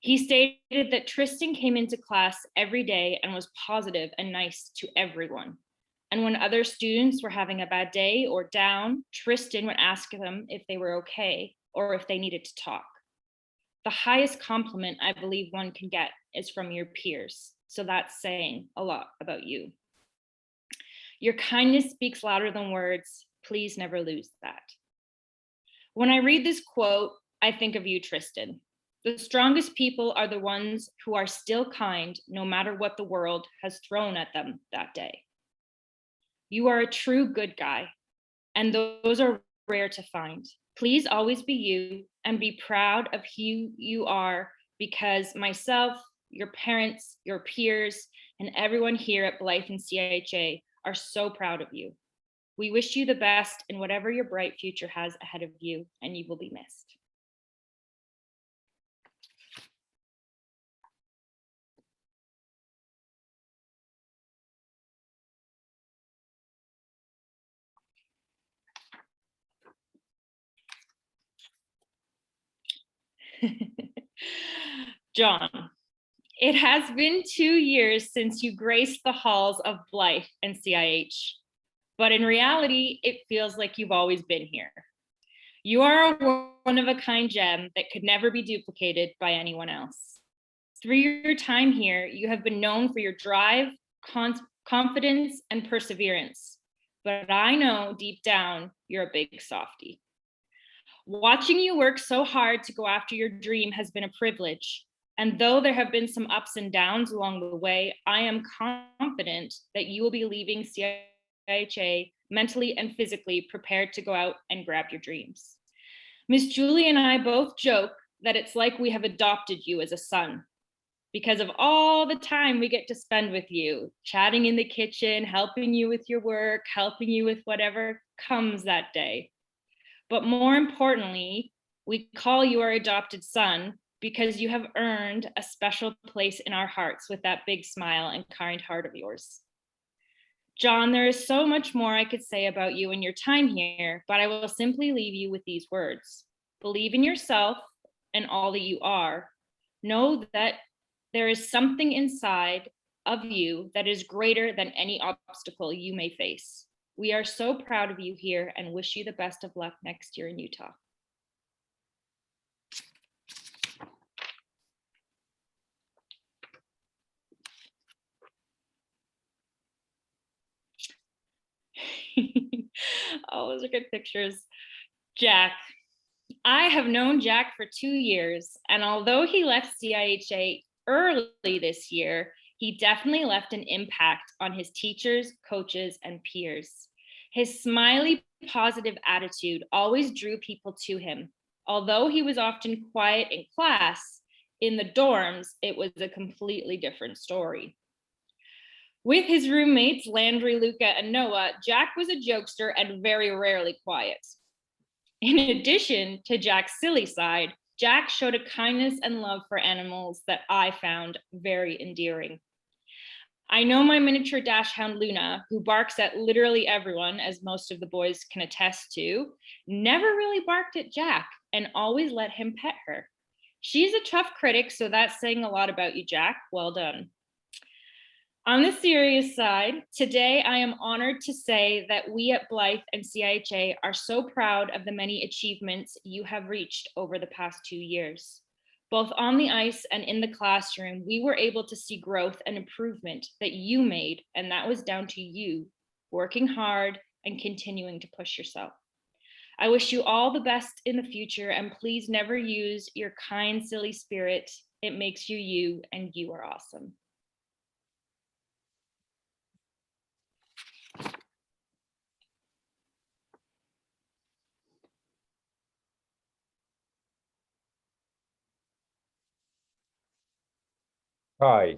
He stated that Tristan came into class every day and was positive and nice to everyone. And when other students were having a bad day or down, Tristan would ask them if they were okay or if they needed to talk. The highest compliment I believe one can get is from your peers. So that's saying a lot about you. Your kindness speaks louder than words. Please never lose that. When I read this quote, I think of you, Tristan. The strongest people are the ones who are still kind, no matter what the world has thrown at them that day. You are a true good guy, and those are rare to find. Please always be you and be proud of who you are, because myself, your parents, your peers, and everyone here at Blythe and CIHA are so proud of you. We wish you the best in whatever your bright future has ahead of you, and you will be missed. John, it has been 2 years since you graced the halls of Blythe and CIH, but in reality, it feels like you've always been here. You are a one-of-a-kind gem that could never be duplicated by anyone else. Through your time here, you have been known for your drive, confidence, and perseverance. But I know deep down you're a big softie. Watching you work so hard to go after your dream has been a privilege. And though there have been some ups and downs along the way, I am confident that you will be leaving CIHA mentally and physically prepared to go out and grab your dreams. Miss Julie and I both joke that it's like we have adopted you as a son because of all the time we get to spend with you, chatting in the kitchen, helping you with your work, helping you with whatever comes that day. But more importantly, we call you our adopted son because you have earned a special place in our hearts with that big smile and kind heart of yours. John, there is so much more I could say about you and your time here, but I will simply leave you with these words. Believe in yourself and all that you are. Know that there is something inside of you that is greater than any obstacle you may face. We are so proud of you here and wish you the best of luck next year in Utah. Oh, those are good pictures. Jack. I have known Jack for 2 years, and although he left CIHA early this year, he definitely left an impact on his teachers, coaches, and peers. His smiley, positive attitude always drew people to him. Although he was often quiet in class, in the dorms, it was a completely different story. With his roommates, Landry, Luca, and Noah, Jack was a jokester and very rarely quiet. In addition to Jack's silly side, Jack showed a kindness and love for animals that I found very endearing. I know my miniature dachshund Luna, who barks at literally everyone, as most of the boys can attest to, never really barked at Jack and always let him pet her. She's a tough critic, so that's saying a lot about you, Jack. Well done. On the serious side, today I am honored to say that we at Blythe and CIHA are so proud of the many achievements you have reached over the past 2 years. Both on the ice and in the classroom, we were able to see growth and improvement that you made, and that was down to you working hard and continuing to push yourself. I wish you all the best in the future, and please never use your kind, silly spirit. It makes you you, and you are awesome. Kai.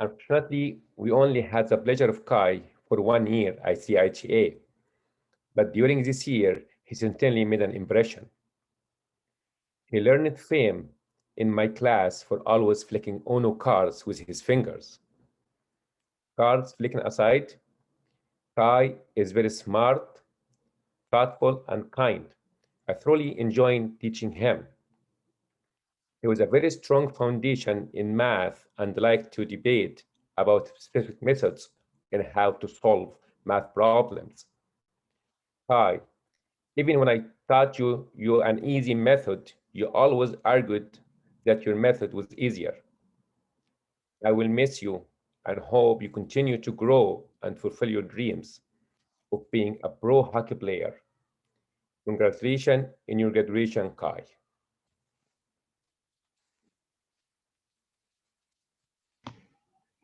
Unfortunately, we only had the pleasure of Kai for 1 year at CIHA, but during this year, he certainly made an impression. He learned fame in my class for always flicking Uno cards with his fingers. Cards flicking aside, Kai is very smart, thoughtful, and kind. I thoroughly enjoyed teaching him. He was a very strong foundation in math and liked to debate about specific methods and how to solve math problems. Kai, even when I taught you an easy method, you always argued that your method was easier. I will miss you and hope you continue to grow and fulfill your dreams of being a pro hockey player. Congratulations in your graduation, Kai.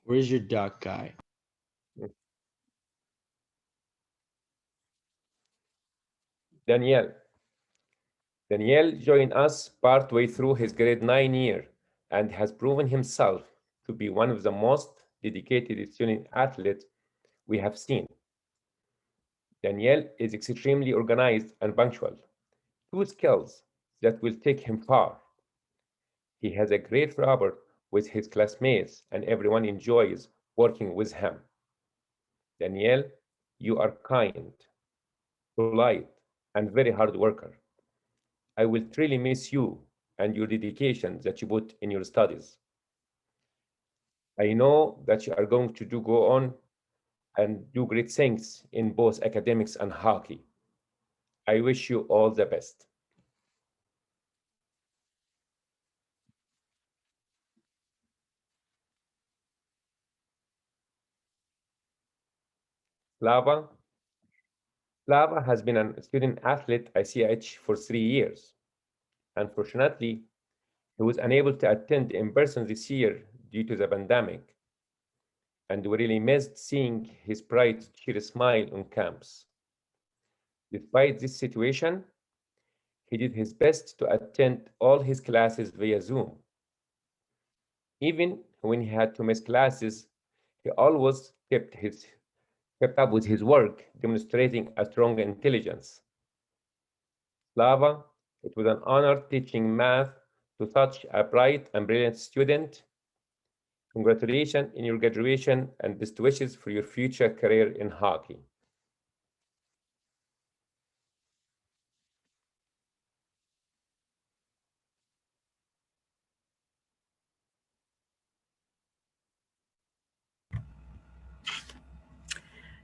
Where's your duck, Guy? Danielle. Danielle joined us partway through his grade 9 year and has proven himself to be one of the most dedicated student athletes we have seen. Danielle is extremely organized and punctual, 2 skills that will take him far. He has a great rapport with his classmates and everyone enjoys working with him. Danielle, you are kind, polite, and very hard worker. I will truly miss you and your dedication that you put in your studies. I know that you are going to go on and do great things in both academics and hockey. I wish you all the best. Slava has been a student athlete at ICH for 3 years. Unfortunately, he was unable to attend in person this year due to the pandemic, and we really missed seeing his bright, cheery smile on campus. Despite this situation, he did his best to attend all his classes via Zoom. Even when he had to miss classes, he always kept up with his work, demonstrating a strong intelligence. Slava, it was an honor teaching math to such a bright and brilliant student. Congratulations in your graduation and best wishes for your future career in hockey.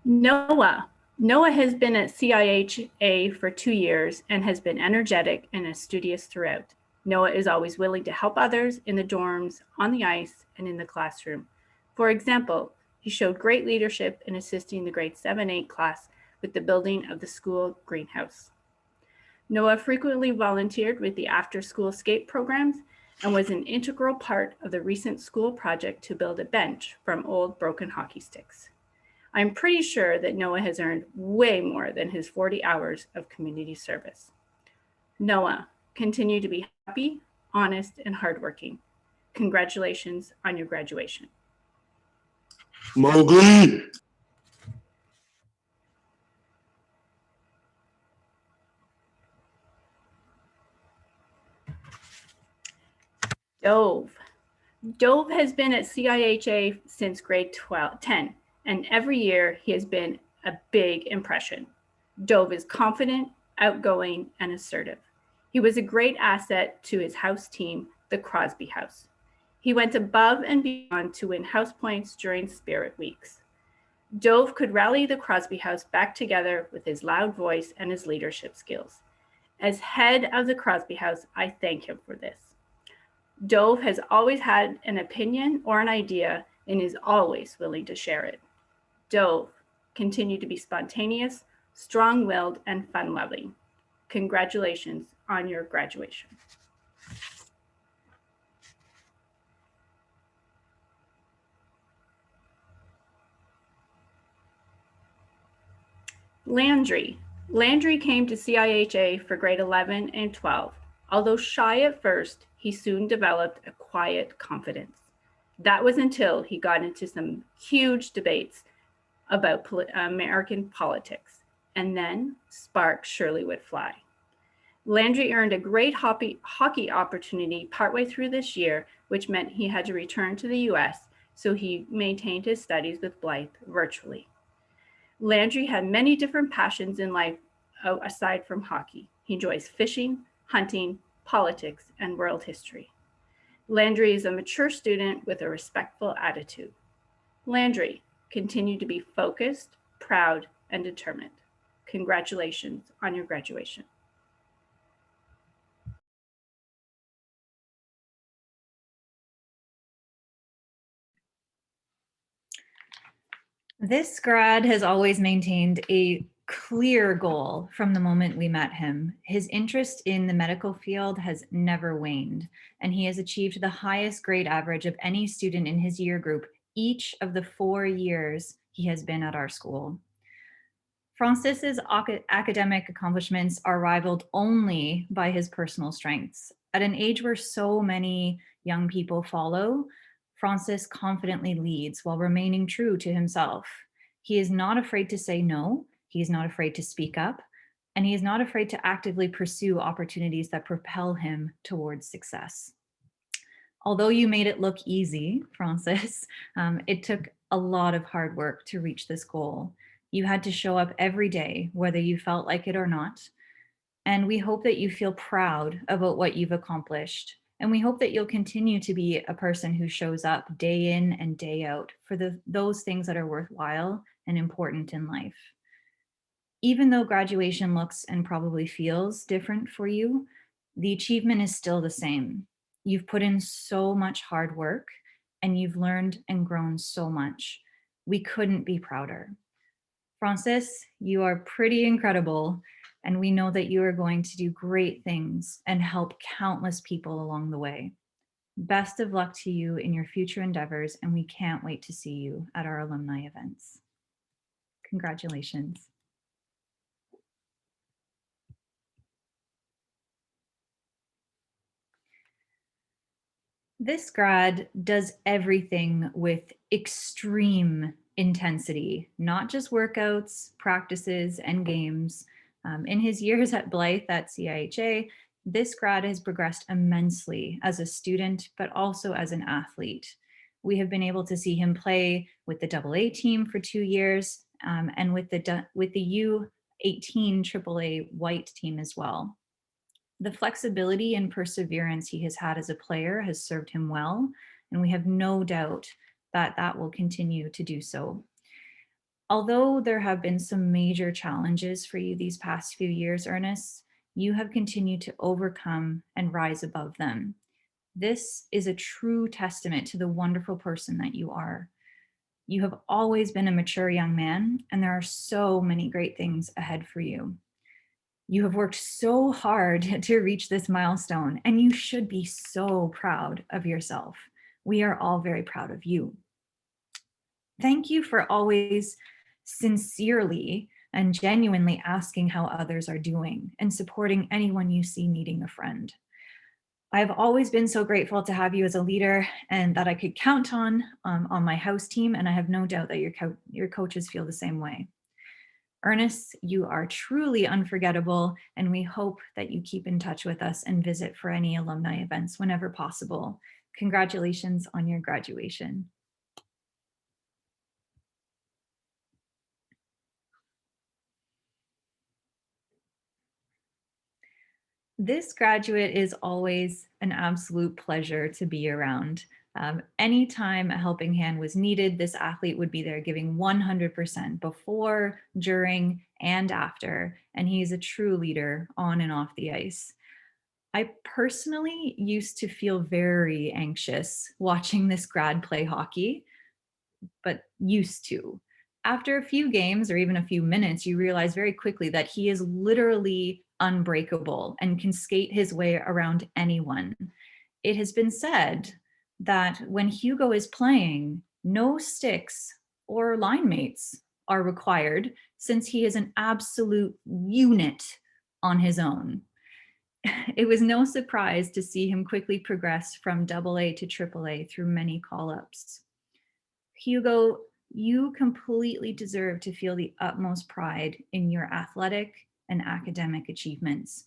Noah. Noah has been at CIHA for 2 years and has been energetic and studious throughout. Noah is always willing to help others in the dorms, on the ice, and in the classroom. For example, he showed great leadership in assisting the grade 7-8 class with the building of the school greenhouse. Noah frequently volunteered with the after-school skate programs and was an integral part of the recent school project to build a bench from old broken hockey sticks. I'm pretty sure that Noah has earned way more than his 40 hours of community service. Noah, continue to be happy, honest, and hardworking. Congratulations on your graduation. Mowgli. Dove. Dove has been at CIHA since grade 10, and every year he has been a big impression. Dove is confident, outgoing, and assertive. He was a great asset to his house team, the Crosby House. He went above and beyond to win house points during Spirit Weeks. Dove could rally the Crosby House back together with his loud voice and his leadership skills. As head of the Crosby House, I thank him for this. Dove has always had an opinion or an idea and is always willing to share it. Dove, continue to be spontaneous, strong-willed, and fun-loving. Congratulations on your graduation. Landry. Landry came to CIHA for grade 11 and 12. Although shy at first, he soon developed a quiet confidence. That was until he got into some huge debates about American politics, and then sparks surely would fly. Landry earned a great hockey opportunity partway through this year, which meant he had to return to the US, so he maintained his studies with Blythe virtually. Landry had many different passions in life aside from hockey. He enjoys fishing, hunting, politics, and world history. Landry is a mature student with a respectful attitude. Landry, continue to be focused, proud, and determined. Congratulations on your graduation. This grad has always maintained a clear goal from the moment we met him. His interest in the medical field has never waned, and he has achieved the highest grade average of any student in his year group each of the 4 years he has been at our school. Francis's academic accomplishments are rivaled only by his personal strengths. At an age where so many young people follow, Francis confidently leads while remaining true to himself. He is not afraid to say no, he is not afraid to speak up, and he is not afraid to actively pursue opportunities that propel him towards success. Although you made it look easy, Francis, it took a lot of hard work to reach this goal. You had to show up every day, whether you felt like it or not. And we hope that you feel proud about what you've accomplished. And we hope that you'll continue to be a person who shows up day in and day out for those things that are worthwhile and important in life. Even though graduation looks and probably feels different for you, the achievement is still the same. You've put in so much hard work and you've learned and grown so much. We couldn't be prouder. Francis, you are pretty incredible, and we know that you are going to do great things and help countless people along the way. Best of luck to you in your future endeavors, and we can't wait to see you at our alumni events. Congratulations. This grad does everything with extreme intensity, not just workouts, practices, and games. In his years at Blythe at CIHA, this grad has progressed immensely as a student, but also as an athlete. We have been able to see him play with the AA team for 2 years and with the U18 AAA white team as well. The flexibility and perseverance he has had as a player has served him well, and we have no doubt that that will continue to do so. Although there have been some major challenges for you these past few years, Ernest, you have continued to overcome and rise above them. This is a true testament to the wonderful person that you are. You have always been a mature young man, and there are so many great things ahead for you. You have worked so hard to reach this milestone, and you should be so proud of yourself. We are all very proud of you. Thank you for always sincerely and genuinely asking how others are doing and supporting anyone you see needing a friend. I've always been so grateful to have you as a leader and that I could count on my house team, and I have no doubt that your coaches feel the same way. Ernest, you are truly unforgettable, and we hope that you keep in touch with us and visit for any alumni events whenever possible. Congratulations on your graduation. This graduate is always an absolute pleasure to be around. Anytime a helping hand was needed, this athlete would be there giving 100% before, during, and after, and he's a true leader on and off the ice. I personally used to feel very anxious watching this grad play hockey, but used to. After a few games or even a few minutes, you realize very quickly that he is literally unbreakable and can skate his way around anyone. It has been said that when Hugo is playing, no sticks or line mates are required since he is an absolute unit on his own. It was no surprise to see him quickly progress from AA to AAA through many call-ups. Hugo, you completely deserve to feel the utmost pride in your athletic and academic achievements.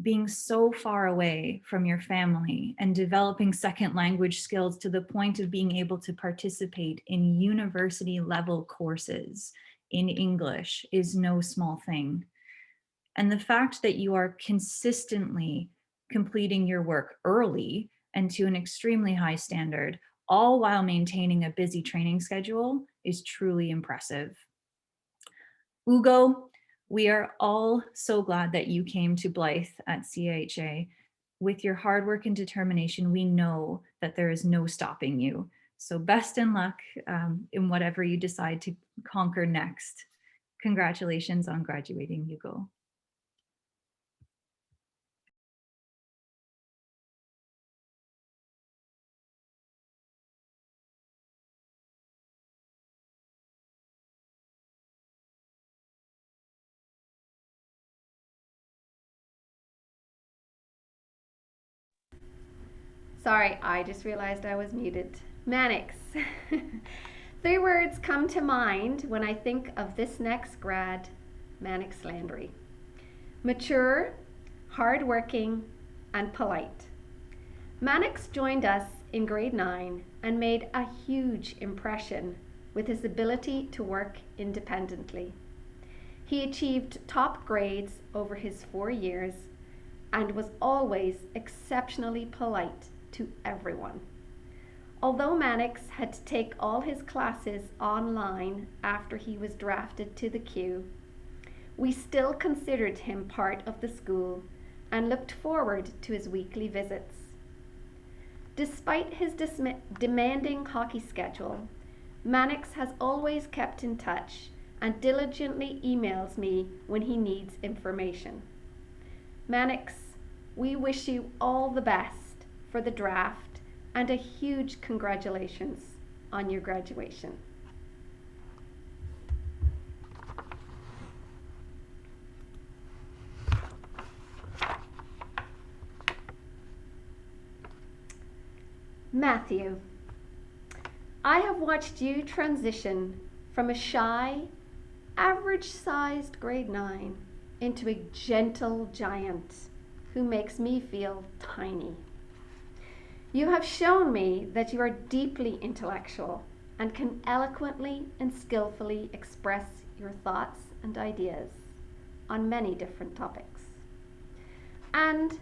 Being so far away from your family and developing second language skills to the point of being able to participate in university level courses in English is no small thing. And the fact that you are consistently completing your work early and to an extremely high standard, all while maintaining a busy training schedule, is truly impressive. Ugo, we are all so glad that you came to Blythe at CIHA. With your hard work and determination, we know that there is no stopping you. So best in luck in whatever you decide to conquer next. Congratulations on graduating, Hugo. Sorry, I just realized I was muted. Mannix. 3 words come to mind when I think of this next grad, Mannix Landry. Mature, hardworking, and polite. Mannix joined us in grade 9 and made a huge impression with his ability to work independently. He achieved top grades over his 4 years and was always exceptionally polite to everyone. Although Mannix had to take all his classes online after he was drafted to the queue, we still considered him part of the school and looked forward to his weekly visits. Despite his demanding hockey schedule, Mannix has always kept in touch and diligently emails me when he needs information. Mannix, we wish you all the best for the draft and a huge congratulations on your graduation. Matthew, I have watched you transition from a shy, average-sized grade 9 into a gentle giant who makes me feel tiny. You have shown me that you are deeply intellectual and can eloquently and skillfully express your thoughts and ideas on many different topics. And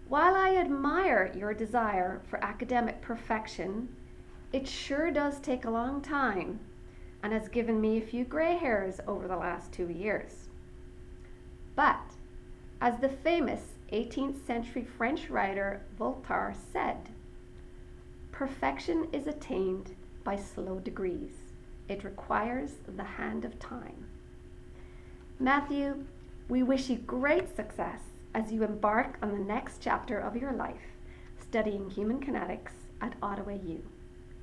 while I admire your desire for academic perfection, it sure does take a long time and has given me a few gray hairs over the last 2 years. But, as the famous 18th century French writer Voltaire said, perfection is attained by slow degrees. It requires the hand of time. Matthew, we wish you great success as you embark on the next chapter of your life, studying human kinetics at Ottawa U.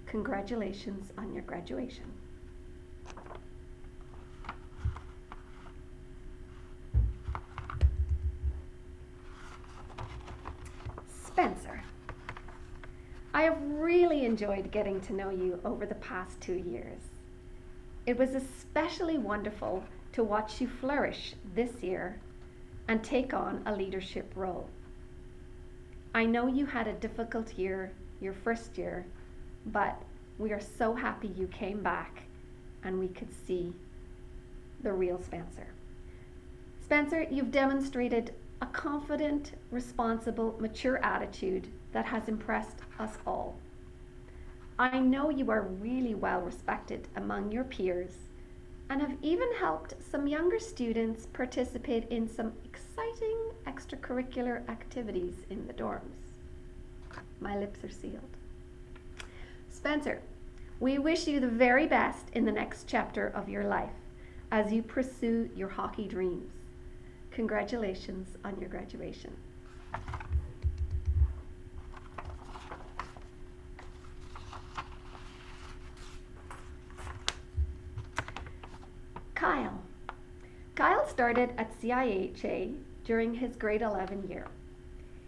Congratulations on your graduation. Spencer, I have really enjoyed getting to know you over the past 2 years. It was especially wonderful to watch you flourish this year and take on a leadership role. I know you had a difficult year, your first year, but we are so happy you came back and we could see the real Spencer. Spencer, you've demonstrated a confident, responsible, mature attitude that has impressed us all. I know you are really well respected among your peers and have even helped some younger students participate in some exciting extracurricular activities in the dorms. My lips are sealed. Spencer, we wish you the very best in the next chapter of your life as you pursue your hockey dreams. Congratulations on your graduation. Kyle. Kyle started at CIHA during his grade 11 year.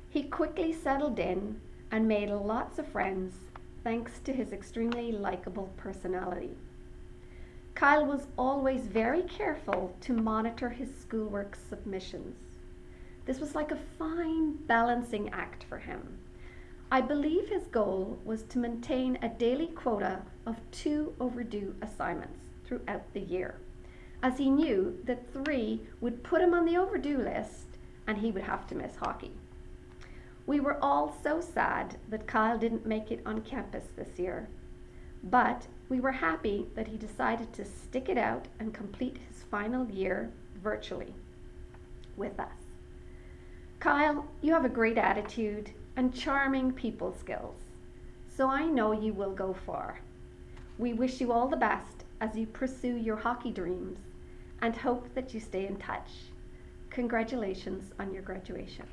He quickly settled in and made lots of friends thanks to his extremely likable personality. Kyle was always very careful to monitor his schoolwork submissions. This was like a fine balancing act for him. I believe his goal was to maintain a daily quota of 2 overdue assignments throughout the year, as he knew that 3 would put him on the overdue list and he would have to miss hockey. We were all so sad that Kyle didn't make it on campus this year, but we were happy that he decided to stick it out and complete his final year virtually with us. Kyle, you have a great attitude and charming people skills, so I know you will go far. We wish you all the best as you pursue your hockey dreams and hope that you stay in touch. Congratulations on your graduation.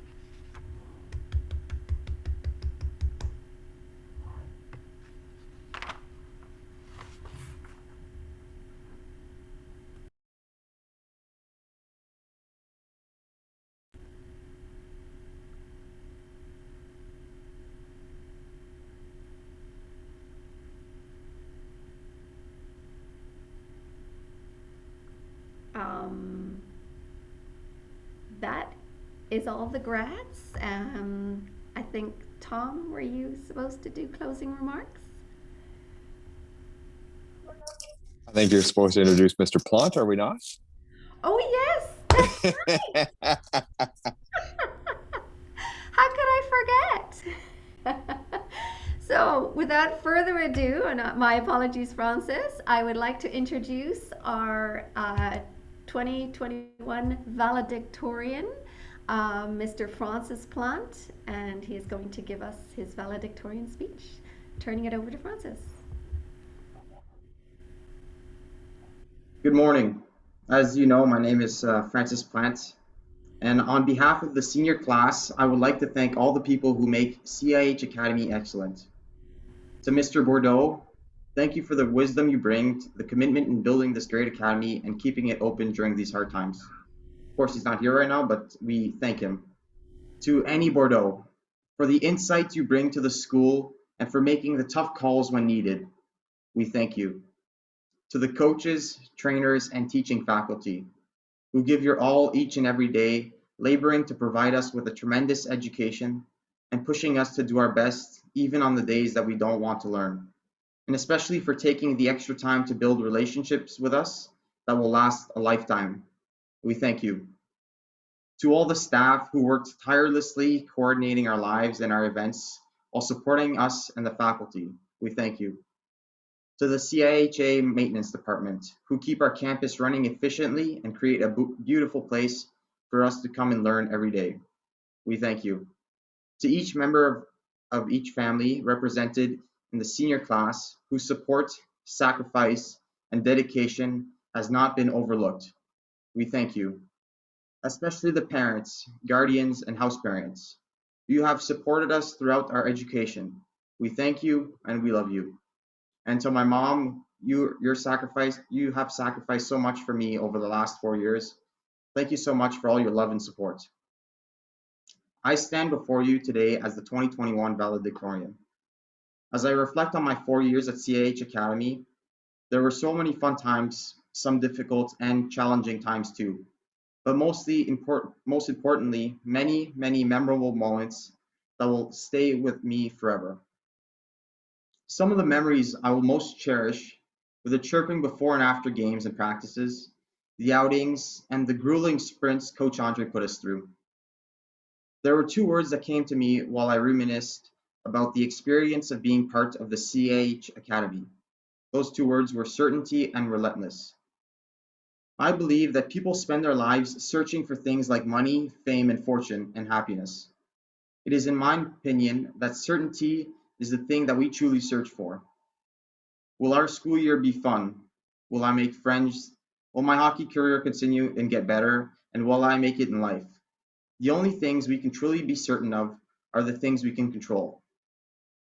That is all the grads. I think, Tom, were you supposed to do closing remarks? I think you're supposed to introduce Mr. Plant, are we not? Oh, yes, that's right. How could I forget? So, without further ado, and my apologies, Francis, I would like to introduce our 2021 valedictorian, Mr. Francis Plant, and he is going to give us his valedictorian speech. Turning it over to Francis. Good morning. As you know, my name is Francis Plant, and on behalf of the senior class, I would like to thank all the people who make CIH Academy excellent. To Mr. Bordeaux, thank you for the wisdom you bring, the commitment in building this great academy and keeping it open during these hard times. Of course, he's not here right now, but we thank him. To Annie Bordeaux, for the insights you bring to the school and for making the tough calls when needed, we thank you. To the coaches, trainers, and teaching faculty, who give your all each and every day, laboring to provide us with a tremendous education and pushing us to do our best, even on the days that we don't want to learn. And especially for taking the extra time to build relationships with us that will last a lifetime. We thank you. To all the staff who worked tirelessly coordinating our lives and our events while supporting us and the faculty, we thank you. To the CIHA Maintenance Department, who keep our campus running efficiently and create a beautiful place for us to come and learn every day. We thank you. To each member of each family represented in the senior class whose support, sacrifice, and dedication has not been overlooked, we thank you. Especially the parents, guardians, and house parents. You have supported us throughout our education. We thank you and we love you. And to my mom, you have sacrificed so much for me over the last 4 years. Thank you so much for all your love and support. I stand before you today as the 2021 valedictorian. As I reflect on my 4 years at CIH Academy, there were so many fun times, some difficult and challenging times too, but most importantly, many memorable moments that will stay with me forever. Some of the memories I will most cherish were the chirping before and after games and practices, the outings, and the grueling sprints Coach Andre put us through. There were 2 words that came to me while I reminisced about the experience of being part of the CIH Academy. Those 2 words were certainty and relentless. I believe that people spend their lives searching for things like money, fame, and fortune, and happiness. It is in my opinion that certainty is the thing that we truly search for. Will our school year be fun? Will I make friends? Will my hockey career continue and get better? And will I make it in life? The only things we can truly be certain of are the things we can control.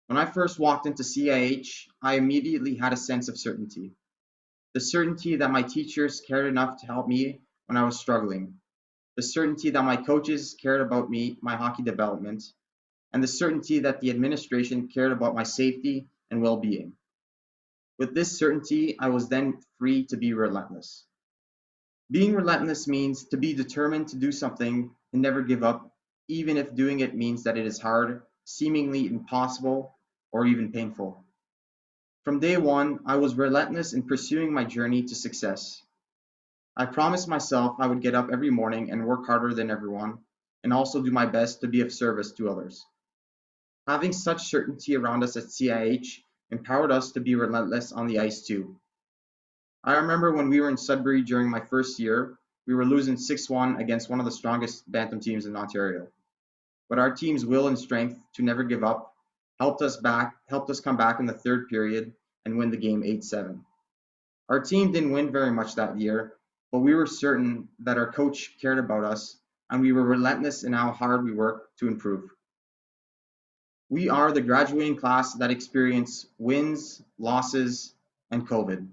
When I first walked into CIH, I immediately had a sense of certainty. The certainty that my teachers cared enough to help me when I was struggling. The certainty that my coaches cared about me, my hockey development, and the certainty that the administration cared about my safety and well-being. With this certainty, I was then free to be relentless. Being relentless means to be determined to do something and never give up, even if doing it means that it is hard, seemingly impossible, or even painful. From day one, I was relentless in pursuing my journey to success. I promised myself I would get up every morning and work harder than everyone, and also do my best to be of service to others. Having such certainty around us at CIH empowered us to be relentless on the ice too. I remember when we were in Sudbury during my first year, we were losing 6-1 against one of the strongest Bantam teams in Ontario. But our team's will and strength to never give up helped us come back in the 3rd period and win the game 8-7. Our team didn't win very much that year, but we were certain that our coach cared about us and we were relentless in how hard we worked to improve. We are the graduating class that experienced wins, losses, and COVID.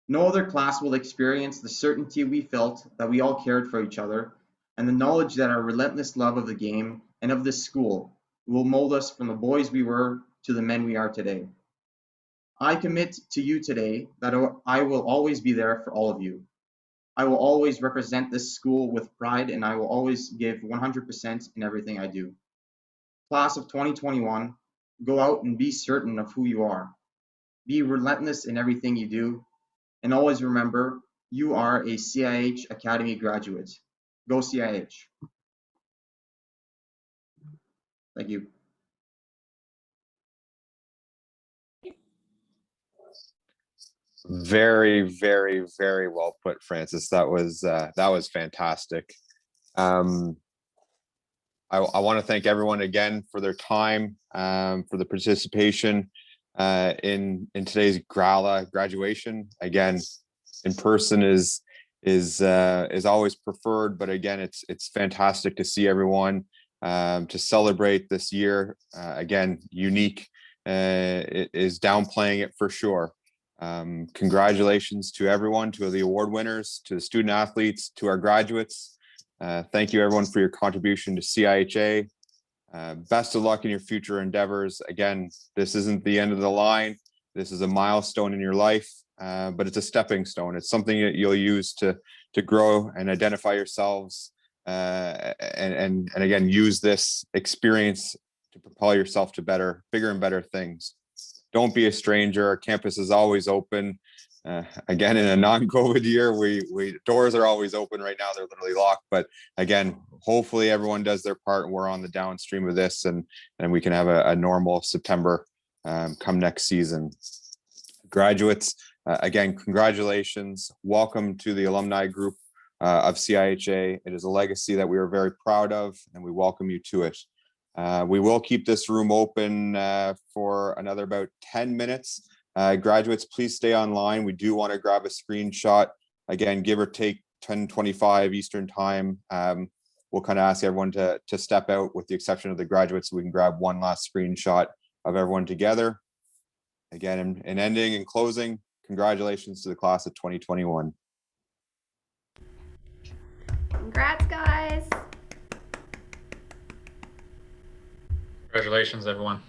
No other class will experience the certainty we felt that we all cared for each other, and the knowledge that our relentless love of the game and of this school will mold us from the boys we were to the men we are today. I commit to you today that I will always be there for all of you. I will always represent this school with pride, and I will always give 100% in everything I do. Class of 2021, go out and be certain of who you are. Be relentless in everything you do, and always remember, you are a CIH Academy graduate. Go CIH. Thank you. Very well put, Francis. That was fantastic. I want to thank everyone again for their time, for the participation in today's Gala graduation. Again, in person is is always preferred, but again, it's fantastic to see everyone to celebrate this year. Again, unique. It is downplaying it for sure. Congratulations to everyone, to the award winners, to the student athletes, to our graduates. Thank you everyone for your contribution to CIHA. Best of luck in your future endeavors. Again, this isn't the end of the line. This is a milestone in your life, but it's a stepping stone. It's something that you'll use to grow and identify yourselves, and again, use this experience to propel yourself to bigger and better things. Don't be a stranger. Our campus is always open. Again, in a non-COVID year, we doors are always open. Right now, they're literally locked. But again, hopefully everyone does their part, and we're on the downstream of this, and we can have a normal September come next season. Graduates, again, congratulations. Welcome to the alumni group of CIHA. It is a legacy that we are very proud of, and we welcome you to it. We will keep this room open for another about 10 minutes. Graduates, please stay online. We do want to grab a screenshot. Again, give or take 10:25 Eastern time. We'll kind of ask everyone to step out, with the exception of the graduates, so we can grab one last screenshot of everyone together. Again, in ending and closing, congratulations to the class of 2021. Congrats, guys. Congratulations, everyone.